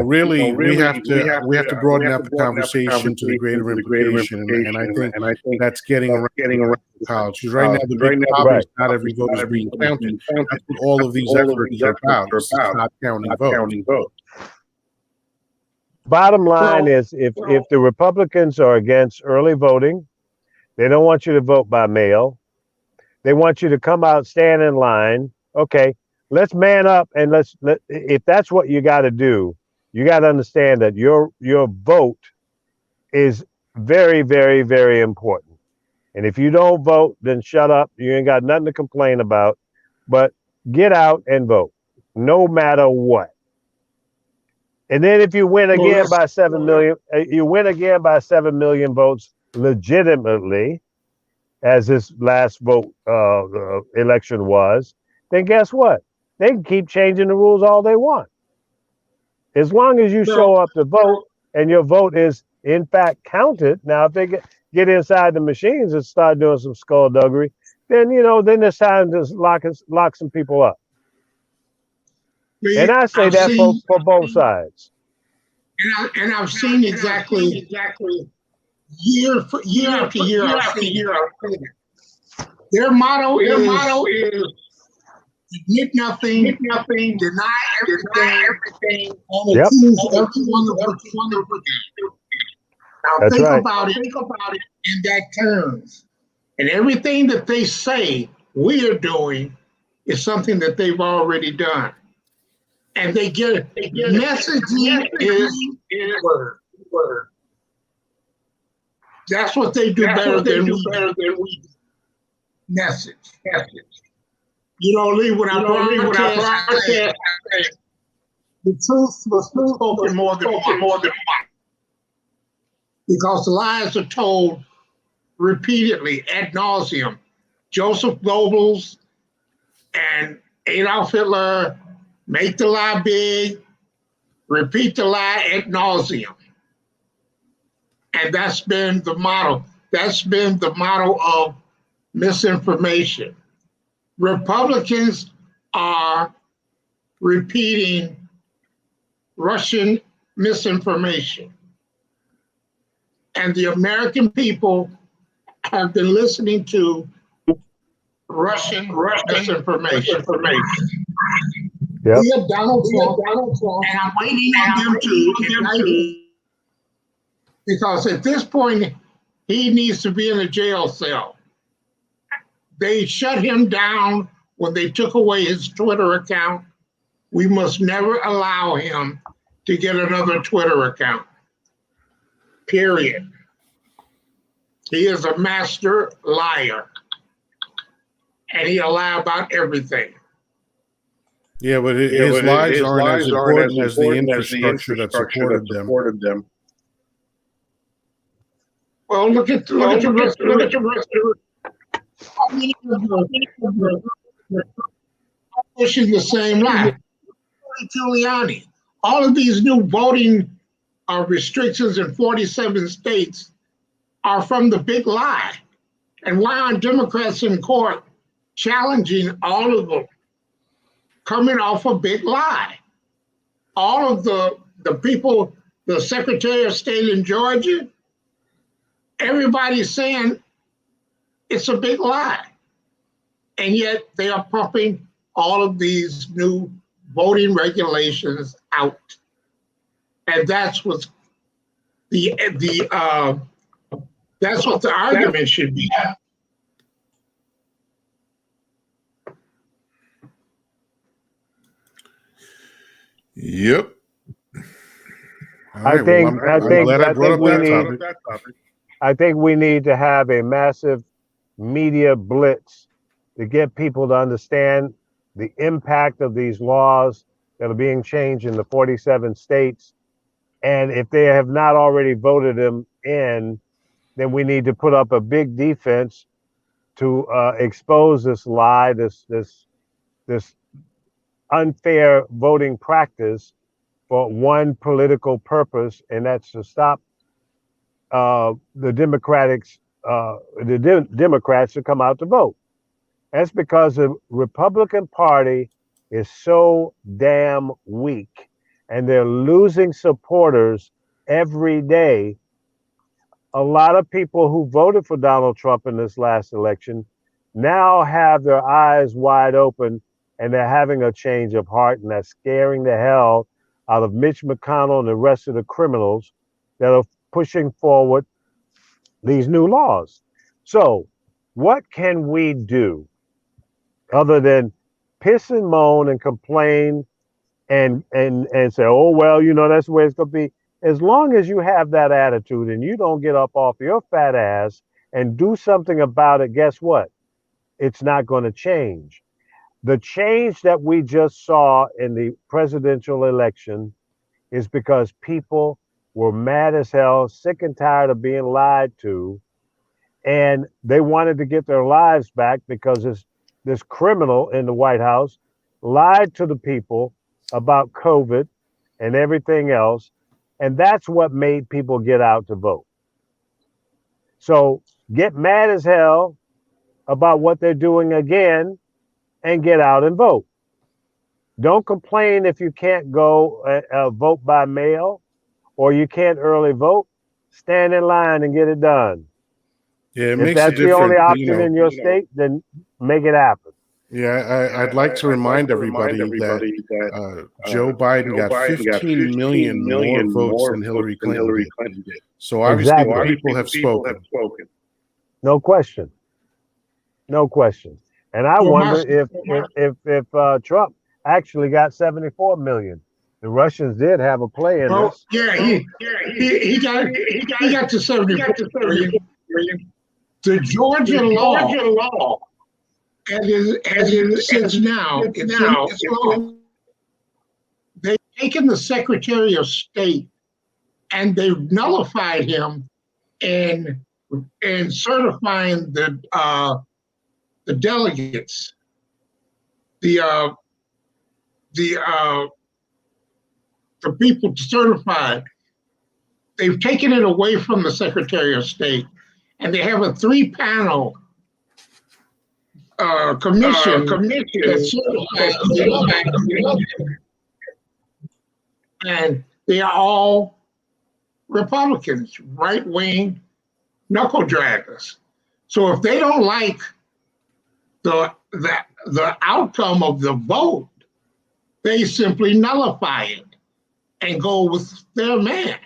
really, we have to broaden out the conversation to the greater implication, and I think that's getting around college. Because right now, the big problem is not every vote is being counted. That's what all of these efforts are about. It's not counting votes. Bottom line is, if the Republicans are against early voting, they don't want you to vote by mail. They want you to come out, stand in line. Okay, let's man up and if that's what you got to do, you got to understand that your vote is very, very, very important. And if you don't vote, then shut up. You ain't got nothing to complain about. But get out and vote, no matter what. And then if you win again by 7 million, you win again by 7 million votes, legitimately, as this last vote election was, then guess what? They can keep changing the rules all they want. As long as you show up to vote and your vote is in fact counted. Now, if they get inside the machines and start doing some skullduggery, then then it's time to lock some people up. And I say that for both sides. And I've seen exactly year after year. Their motto is admit nothing, deny everything, and accuse everyone of what you want to look at. Now think about it in that terms. And everything that they say we are doing is something that they've already done. And they get messaging is word. That's what they do better than we do. Message. You know, Lee, when I broadcast, the truth was spoken more than once. Because the lies are told repeatedly, ad nauseum. Joseph Goebbels and Adolf Hitler make the lie big, repeat the lie ad nauseum. And that's been the motto. That's been the motto of misinformation. Republicans are repeating Russian misinformation. And the American people have been listening to Russian misinformation. Yep. Via Donald Trump, and I'm waiting on them to indict, because at this point, he needs to be in a jail cell. They shut him down when they took away his Twitter account. We must never allow him to get another Twitter account. Period. He is a master liar. And he'll lie about everything. Yeah, but his lies aren't as important as the infrastructure that supported them. Well, look at the rest of it. How many of them are pushing the same lie? Giuliani. All of these new voting restrictions in 47 states are from the big lie. And why aren't Democrats in court challenging all of them? Coming off a big lie. All of the people, the Secretary of State in Georgia, everybody's saying it's a big lie. And yet they are pumping all of these new voting regulations out. And that's what the argument should be. Yep. I think we need to have a massive media blitz to get people to understand the impact of these laws that are being changed in the 47 states. And if they have not already voted them in, then we need to put up a big defense to expose this lie, this unfair voting practice for one political purpose, and that's to stop the Democrats to come out to vote. That's because the Republican Party is so damn weak, and they're losing supporters every day. A lot of people who voted for Donald Trump in this last election now have their eyes wide open, and they're having a change of heart, and that's scaring the hell out of Mitch McConnell and the rest of the criminals that are pushing forward these new laws. So what can we do other than piss and moan and complain and say, oh, well, that's the way it's going to be? As long as you have that attitude and you don't get up off your fat ass and do something about it, guess what? It's not going to change. The change that we just saw in the presidential election is because people were mad as hell, sick and tired of being lied to, and they wanted to get their lives back because this criminal in the White House lied to the people about COVID and everything else, and that's what made people get out to vote. So get mad as hell about what they're doing again and get out and vote. Don't complain if you can't go vote by mail or you can't early vote. Stand in line and get it done. Yeah, it If makes that's a the only difference. option in your state, then make it happen. Yeah, I'd like to remind everybody that Joe Biden got 15 million more votes than Hillary Clinton did. So obviously the people have spoken. No question. No question. And I Well, wonder if Trump actually got 74 million. The Russians did have a play in Well, this. yeah, he got to 74 million. The Georgia law, as it sits now, it's law. They've taken the Secretary of State and they've nullified him in certifying the delegates, the people certified. They've taken it away from the Secretary of State, and they have a 3-panel commission that certifies the delegate. And they are all Republicans, right-wing knuckle draggers. So if they don't like the outcome of the vote, they simply nullify it and go with their man.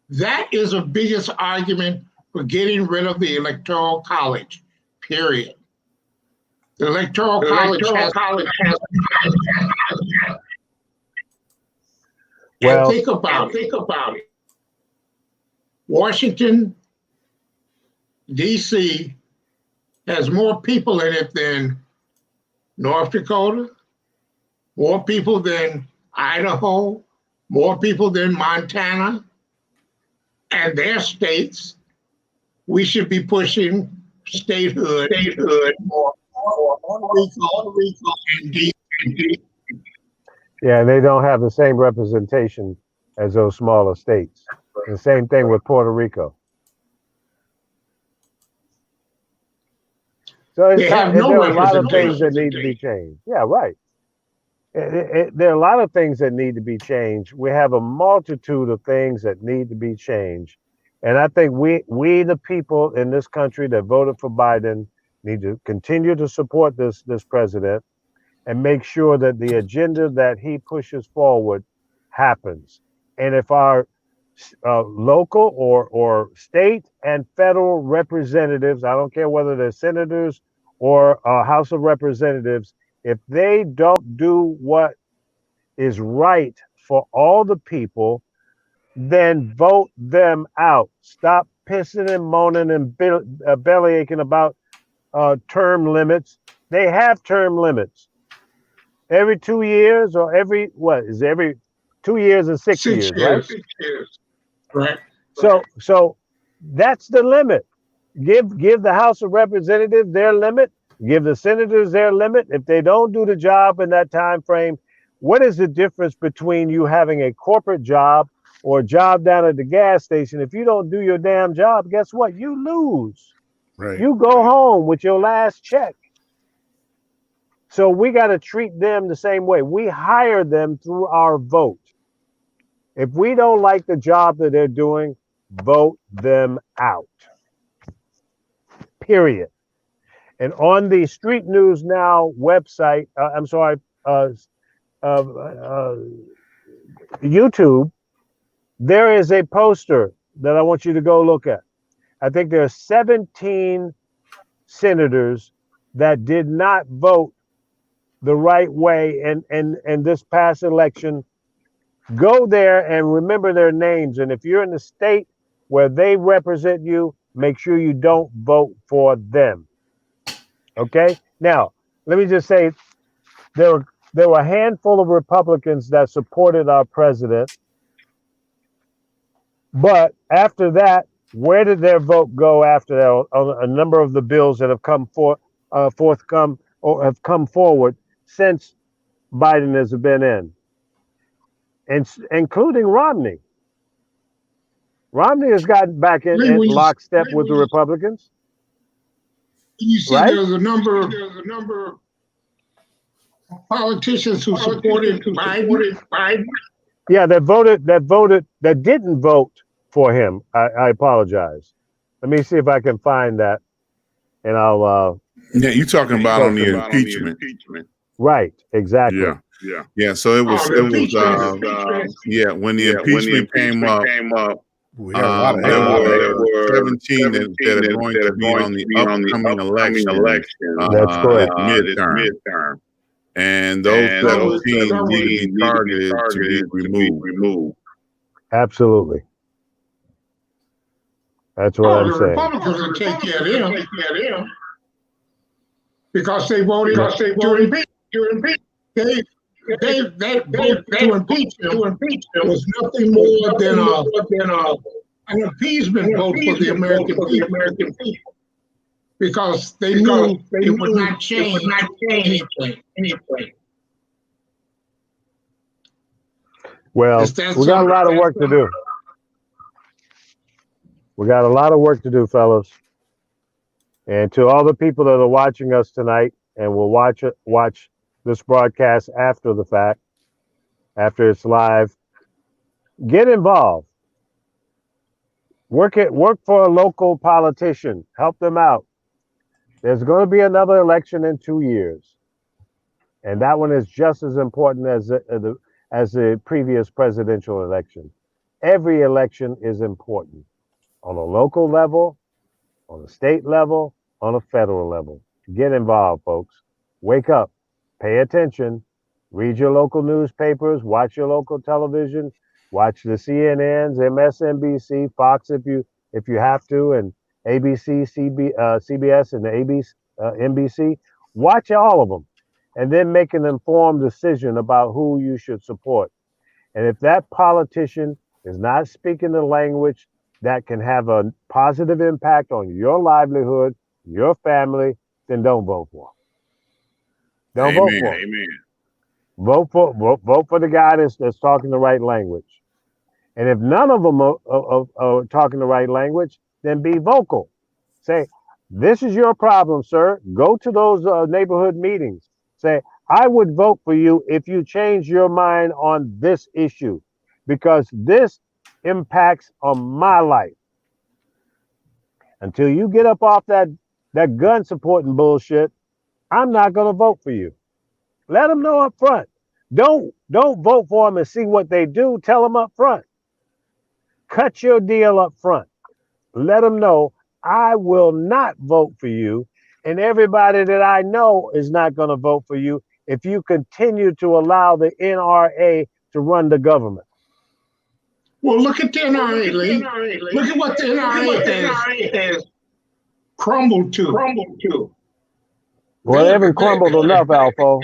That is the biggest argument for getting rid of the Electoral College, period. The Electoral College has Well, think about it. Washington, D.C. has more people in it than North Dakota, more people than Idaho, more people than Montana, and their states. We should be pushing statehood for Puerto Rico and D.C. yeah, they don't have the same representation as those smaller states. The same thing with Puerto Rico. So it's They have no there are a lot of things that representation. need to be changed. Yeah, right. There are a lot of things that need to be changed. We have a multitude of things that need to be changed. And I think we the people in this country that voted for Biden need to continue to support this president and make sure that the agenda that he pushes forward happens. And if our local or state and federal representatives, I don't care whether they're senators or House of Representatives, if they don't do what is right for all the people, then vote them out. Stop pissing and moaning and belly aching about term limits. They have term limits. Every 2 years or every 2 years and 6 years, right? 6 years. Right. So that's the limit. Give the House of Representatives their limit. Give the senators their limit. If they don't do the job in that time frame, what is the difference between you having a corporate job or a job down at the gas station? If you don't do your damn job, guess what? You lose. Right. You go home with your last check. So we got to treat them the same way. We hire them through our vote. If we don't like the job that they're doing, vote them out. Period. And on the Street News Now website, YouTube, there is a poster that I want you to go look at. I think there are 17 senators that did not vote the right way in this past election. Go there and remember their names. And if you're in the state where they represent you, make sure you don't vote for them. Okay? Now, let me just say there were a handful of Republicans that supported our president. But after that, where did their vote go after that on a number of the bills that have forthcome or have come forward since Biden has been in, and including Romney? Romney has gotten back in lockstep with the Republicans. You see, right? there's a number of politicians who supported Biden. Yeah, that didn't vote for him. I apologize. Let me see if I can find that, and I'll. Yeah, you're talking about on the impeachment. Right, exactly. Yeah. So it was when the impeachment came up. We got a lot of there were 17 that are going to be on the upcoming election. That's correct. Midterm. And those 17 need to be targeted to be removed. Absolutely. That's what I'm the saying. Republicans will take care of them because they voted to impeach. They voted to impeach him was nothing more than an appeasement vote for the American people because they knew it would not change anything. Well, we got a lot of work to do. We got a lot of work to do, fellas. And to all the people that are watching us tonight and will watch this broadcast after the fact, after it's live, get involved. Work for a local politician. Help them out. There's going to be another election in 2 years. And that one is just as important as the previous presidential election. Every election is important on a local level, on a state level, on a federal level. Get involved, folks. Wake up, pay attention, read your local newspapers, watch your local television, watch the CNNs, MSNBC, Fox if you have to, and ABC, CBS, and the NBC. Watch all of them, and then make an informed decision about who you should support. And if that politician is not speaking the language that can have a positive impact on your livelihood, your family, then don't vote for him. Don't vote for him. Amen. Vote for the guy that's talking the right language. And if none of them are talking the right language, then be vocal. Say, this is your problem, sir. Go to those neighborhood meetings. Say, I would vote for you if you change your mind on this issue, because this impacts on my life. Until you get up off that gun supporting bullshit, I'm not going to vote for you. Let them know up front. Don't vote for them and see what they do. Tell them up front. Cut your deal up front. Let them know I will not vote for you, and everybody that I know is not going to vote for you if you continue to allow the NRA to run the government. Well, look at the NRA, Lee. Look at what the NRA has crumbled to. Well, they haven't crumbled enough, Alpha.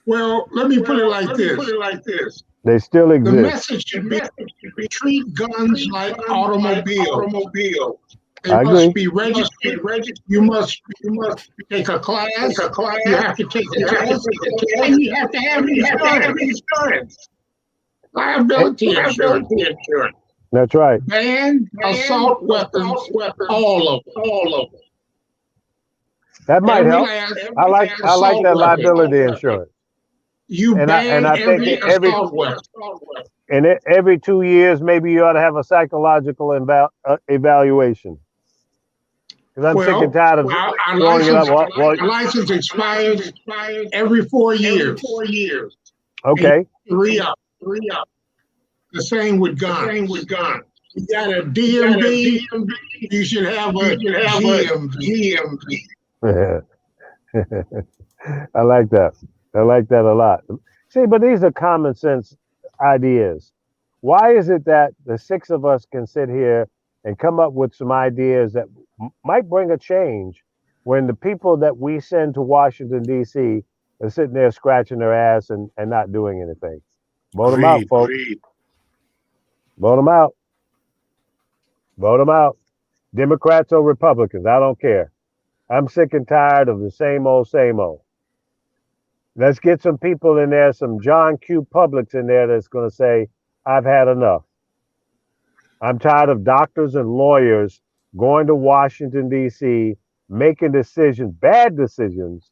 Well, let me put it like this. They still exist. The message should be treat guns like automobiles. They must be registered. You must take a class. You have to take a test, and you have to have insurance. Liability insurance. That's right. Ban assault weapons, all of them. That might help. I like that liability insurance. And I think every 2 years, maybe you ought to have a psychological evaluation. Because I'm sick and tired of throwing it up. Our license expires every 4 years. Okay. Re-up. The same with guns. You got a DMV, you should have a GMV. I like that. I like that a lot. See, but these are common sense ideas. Why is it that the six of us can sit here and come up with some ideas that might bring a change when the people that we send to Washington, D.C. are sitting there scratching their ass and not doing anything? Vote them out, folks. Vote them out. Vote them out. Democrats or Republicans, I don't care. I'm sick and tired of the same old, same old. Let's get some people in there, some John Q. Publics in there that's going to say, I've had enough. I'm tired of doctors and lawyers going to Washington, D.C., making decisions, bad decisions,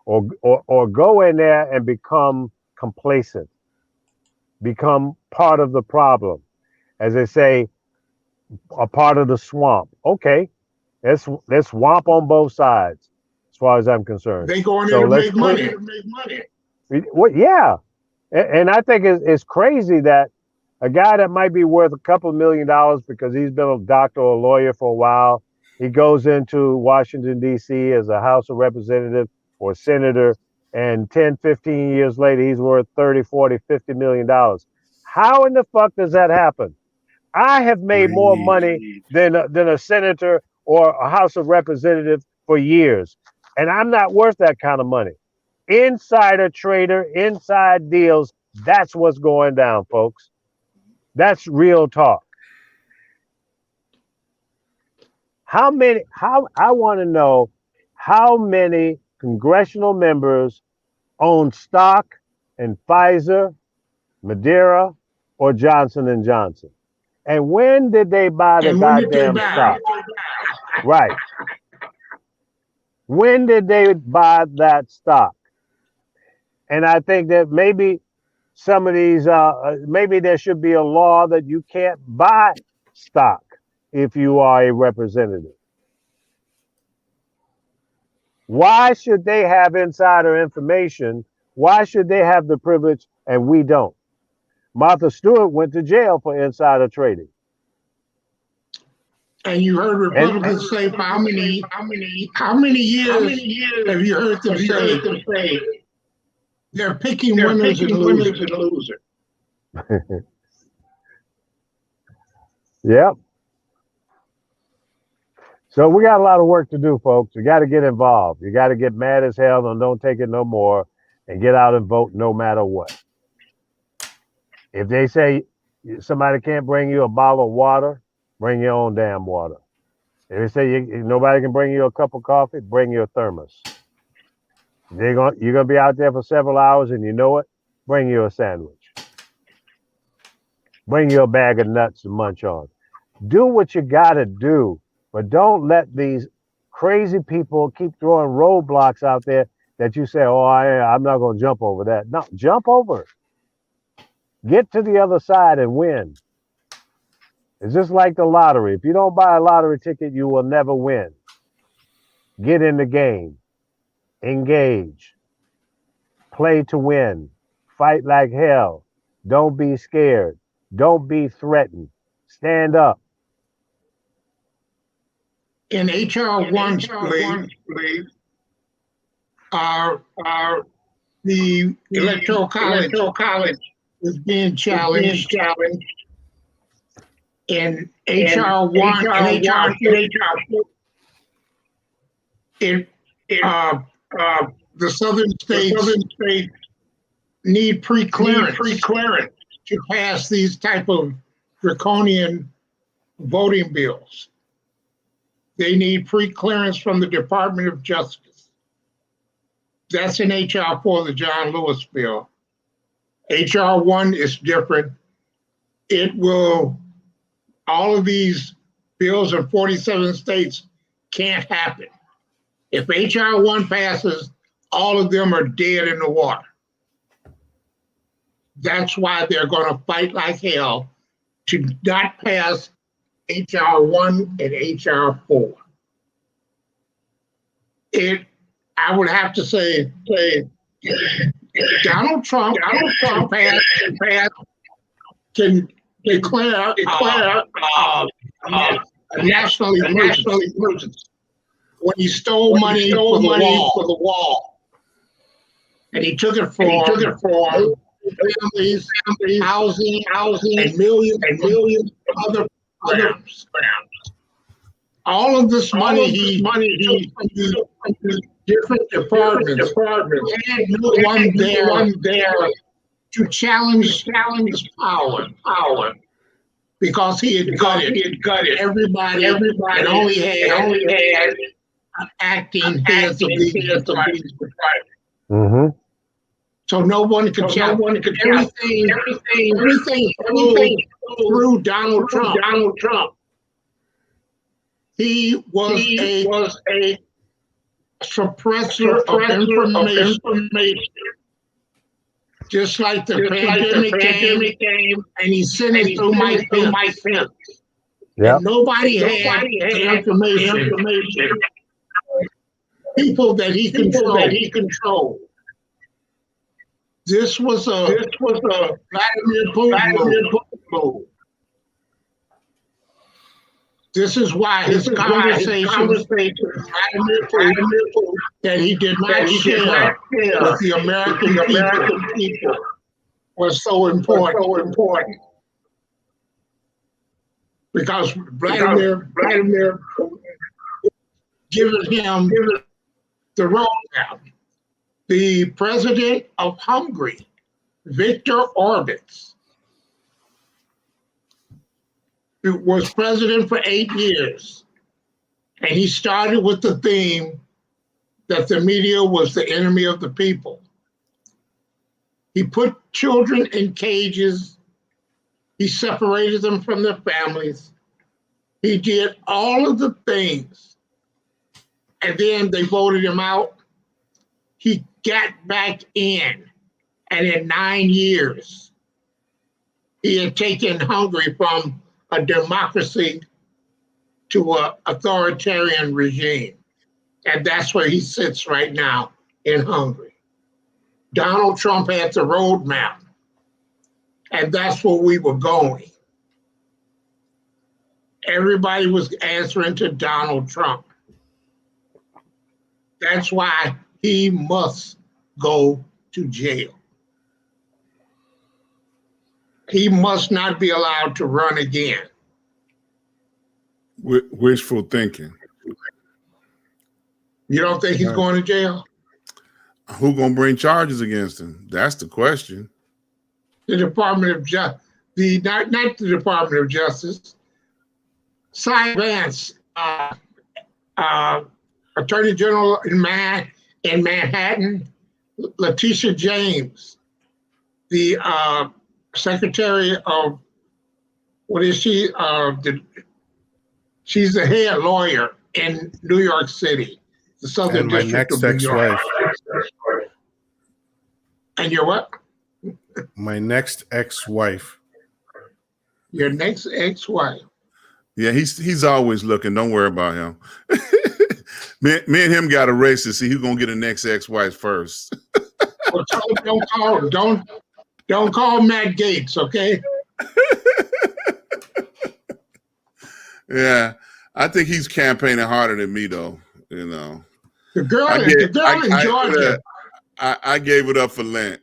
or go in there and become complacent, become part of the problem. As they say, a part of the swamp. Okay, there's swamp on both sides, as far as I'm concerned. They go in there to make money. Well, yeah, and I think it's crazy that a guy that might be worth a couple of $1 million because he's been a doctor or a lawyer for a while, he goes into Washington, D.C. as a House of Representative or senator, and 10, 15 years later, he's worth 30, 40, $50 million. How in the fuck does that happen? I have made more money than a senator or a House of Representative for years, and I'm not worth that kind of money. Insider trader, inside deals, that's what's going down, folks. That's real talk. I want to know how many congressional members own stock in Pfizer, Moderna, or Johnson & Johnson. And when did they buy the goddamn stock? Right. When did they buy that stock? And I think that maybe some of these, maybe there should be a law that you can't buy stock if you are a representative. Why should they have insider information? Why should they have the privilege and we don't? Martha Stewart went to jail for insider trading. And you heard Republicans say for how many years have you heard them say they're picking winners and losers? Yep. So we got a lot of work to do, folks. You got to get involved. You got to get mad as hell and don't take it no more and get out and vote no matter what. If they say somebody can't bring you a bottle of water, bring your own damn water. If they say nobody can bring you a cup of coffee, bring your thermos. You're gonna be out there for several hours and you know it, bring you a sandwich. Bring you a bag of nuts to munch on. Do what you gotta do, but don't let these crazy people keep throwing roadblocks out there that you say, oh, I'm not gonna jump over that. No, jump over it. Get to the other side and win. It's just like the lottery. If you don't buy a lottery ticket, you will never win. Get in the game. Engage. Play to win. Fight like hell. Don't be scared. Don't be threatened. Stand up. In HR 1, the electoral college is being challenged. In HR 1 and HR 4, the southern states need pre-clearance to pass these type of draconian voting bills. They need pre-clearance from the Department of Justice. That's in HR 4, the John Lewis bill. HR 1 is different. It will, all of these bills in 47 states can't happen. If HR 1 passes, all of them are dead in the water. That's why they're going to fight like hell to not pass HR 1 and HR 4. I would have to say Donald Trump can declare a national emergency when he stole money for the wall, and he took it for families, housing, and millions of other programs. All of this money he took from the different departments, and no one there to challenge his power. because he had gutted everybody and only had acting heads of these departments. Mm-hmm. So no one could tell. Everything through Donald Trump. He was a suppressor of information. Just like the pandemic came and he sent it through Mike Pence. Yeah. Nobody had the information. People that he controlled. This was a Vladimir Putin move. This is why his conversation with Vladimir Putin that he did not share with the American people was so important. Because Vladimir given him the roadmap. The president of Hungary, Viktor Orban, who was president for 8 years, and he started with the theme that the media was the enemy of the people. He put children in cages. He separated them from their families. He did all of the things. And then they voted him out. He got back in. And in 9 years, he had taken Hungary from a democracy to an authoritarian regime. And that's where he sits right now in Hungary. Donald Trump had the roadmap. And that's where we were going. Everybody was answering to Donald Trump. That's why he must go to jail. He must not be allowed to run again. Wishful thinking. You don't think he's going to jail? Who gonna bring charges against him? That's the question. The Department of Justice, not the Department of Justice. Cy Vance, Attorney General in Manhattan, Letitia James, the Secretary of, what is she? She's the head lawyer in New York City, the Southern District of New York. And your what? My next ex-wife. Your next ex-wife. Yeah, he's always looking. Don't worry about him. me and him got a race to see who's gonna get a next ex-wife first. Well, don't call Matt Gaetz, okay? Yeah, I think he's campaigning harder than me, though. You know, the girl in Georgia. I gave it up for Lent.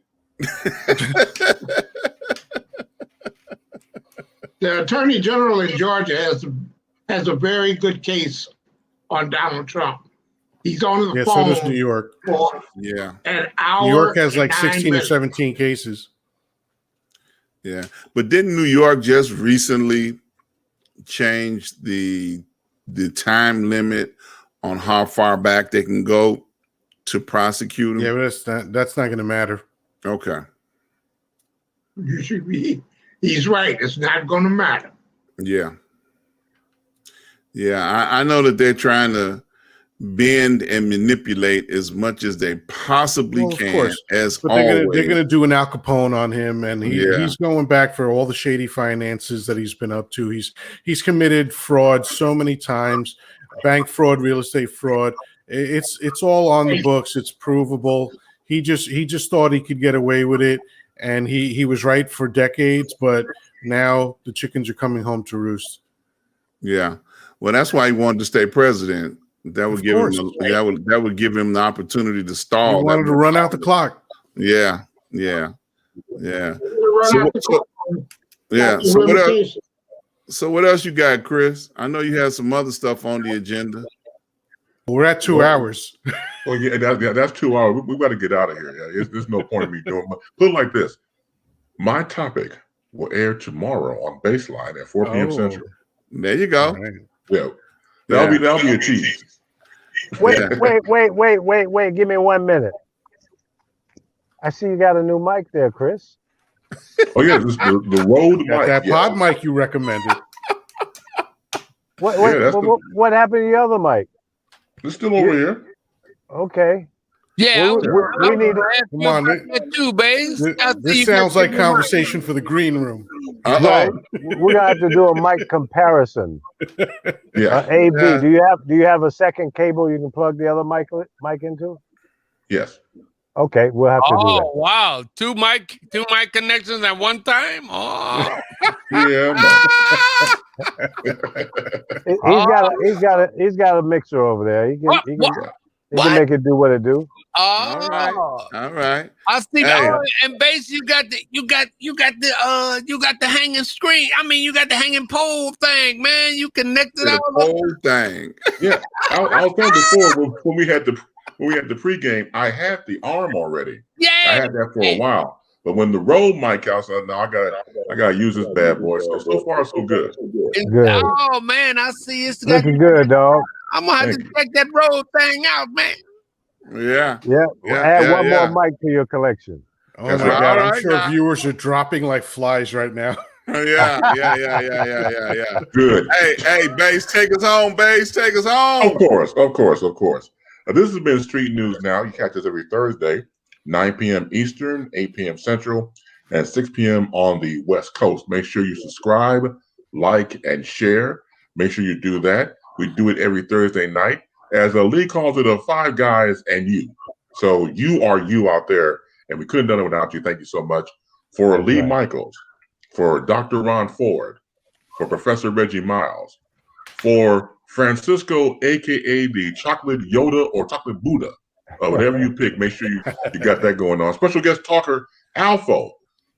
The Attorney General in Georgia has a very good case on Donald Trump. He's on the phone. So does New York. Yeah. An hour. New York has like 16 or 17 cases. Yeah. But didn't New York just recently change the time limit on how far back they can go to prosecute him? Yeah, but that's not going to matter. Okay. You should be. He's right. It's not going to matter. Yeah. Yeah, I know that they're trying to bend and manipulate as much as they possibly can. As but always, they're going to do an Al Capone on him, and he's going back for all the shady finances that he's been up to. He's committed fraud so many times, bank fraud, real estate fraud. It's all on the books. It's provable. He just thought he could get away with it, and he was right for decades. But now the chickens are coming home to roost. Yeah, well, that's why he wanted to stay president. That would give him that would give him the opportunity to stall. He wanted to run out the clock. Yeah. So what else you got, Chris? I know you have some other stuff on the agenda. We're at 2 hours. Well, yeah, that's 2 hours. We got to get out of here. Yeah, there's no point in me doing. Put it like this: my topic will air tomorrow on Baseline at 4 p.m. Central. There you go. Right. Yeah, that'll be a tease. Wait. Give me 1 minute. I see you got a new mic there, Chris. Oh yeah, this is the Rode Got mic. that Yeah. pod mic you recommended. What happened to the other mic? It's still over here. Okay. Yeah, We need to, Come on, that too, Baze. this sounds like conversation for the green room. right. We're gonna have to do a mic comparison. Yeah. AB, Yeah. do you have a second cable you can plug the other mic into? Yes. Okay, we'll have to do that. Oh wow, two mic connections at one time. Oh, Yeah. He's got a mixer over there. He can make it do what it do. Oh, All right. I see. Hey. Oh, and Baze, you got the hanging screen. I mean, you got the hanging pole thing, man. You connected The all up. whole thing. Yeah. I was telling before when we had the pregame, I had the arm already. Yeah. I had that for a while. But when the Rode mic out, so now I gotta use this bad boy. So far so good. Good. Oh man, I see it's Looking good, dog. I'm gonna have Thank to check that road thing out, man. Yeah. Yeah. Yeah, Add yeah, one yeah. more mic to your collection. Oh That's my right. God! All I'm right, sure now. viewers are dropping like flies right now. Yeah. Good. Hey, Baze, take us home, Baze. Take us home. Of course. This has been Street News Now. You catch us every Thursday, 9 p.m. Eastern, 8 p.m. Central, and 6 p.m. on the West Coast. Make sure you subscribe, like, and share. Make sure you do that. We do it every Thursday night. As Lee calls it, 5 guys and you. So you are you out there, and we couldn't have done it without you. Thank you so much. For That's Lee right. Michaels, for Dr. Ron Ford, for Professor Reggie Miles, for Francisco, a.k.a. the Chocolate Yoda or Chocolate Buddha, whatever you pick, make sure you got that going on. Special guest talker, Alpha.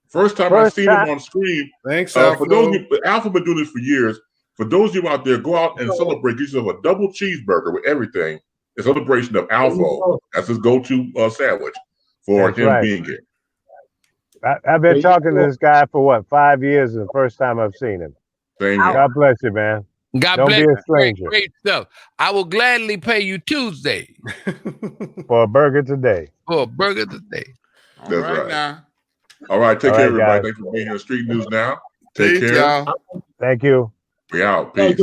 First time I've seen him on screen. Thanks, For Alpha. those of you, Alpha been doing this for years. For those of you out there, go out and celebrate. Get yourself a double cheeseburger with everything. A celebration of Alpha. That's his go-to sandwich for That's him right. being here. I've been talking to this guy for 5 years. The first time I've seen him. Same here. God bless you, man. God Don't bless be you. a stranger. Great stuff. I will gladly pay you Tuesday For a burger today. for a burger today. All That's right right. now. All right, take All care, right, everybody. guys. Thanks for being here. Street News Now. Take Peace, care. y'all. Thank you. We out. Peace.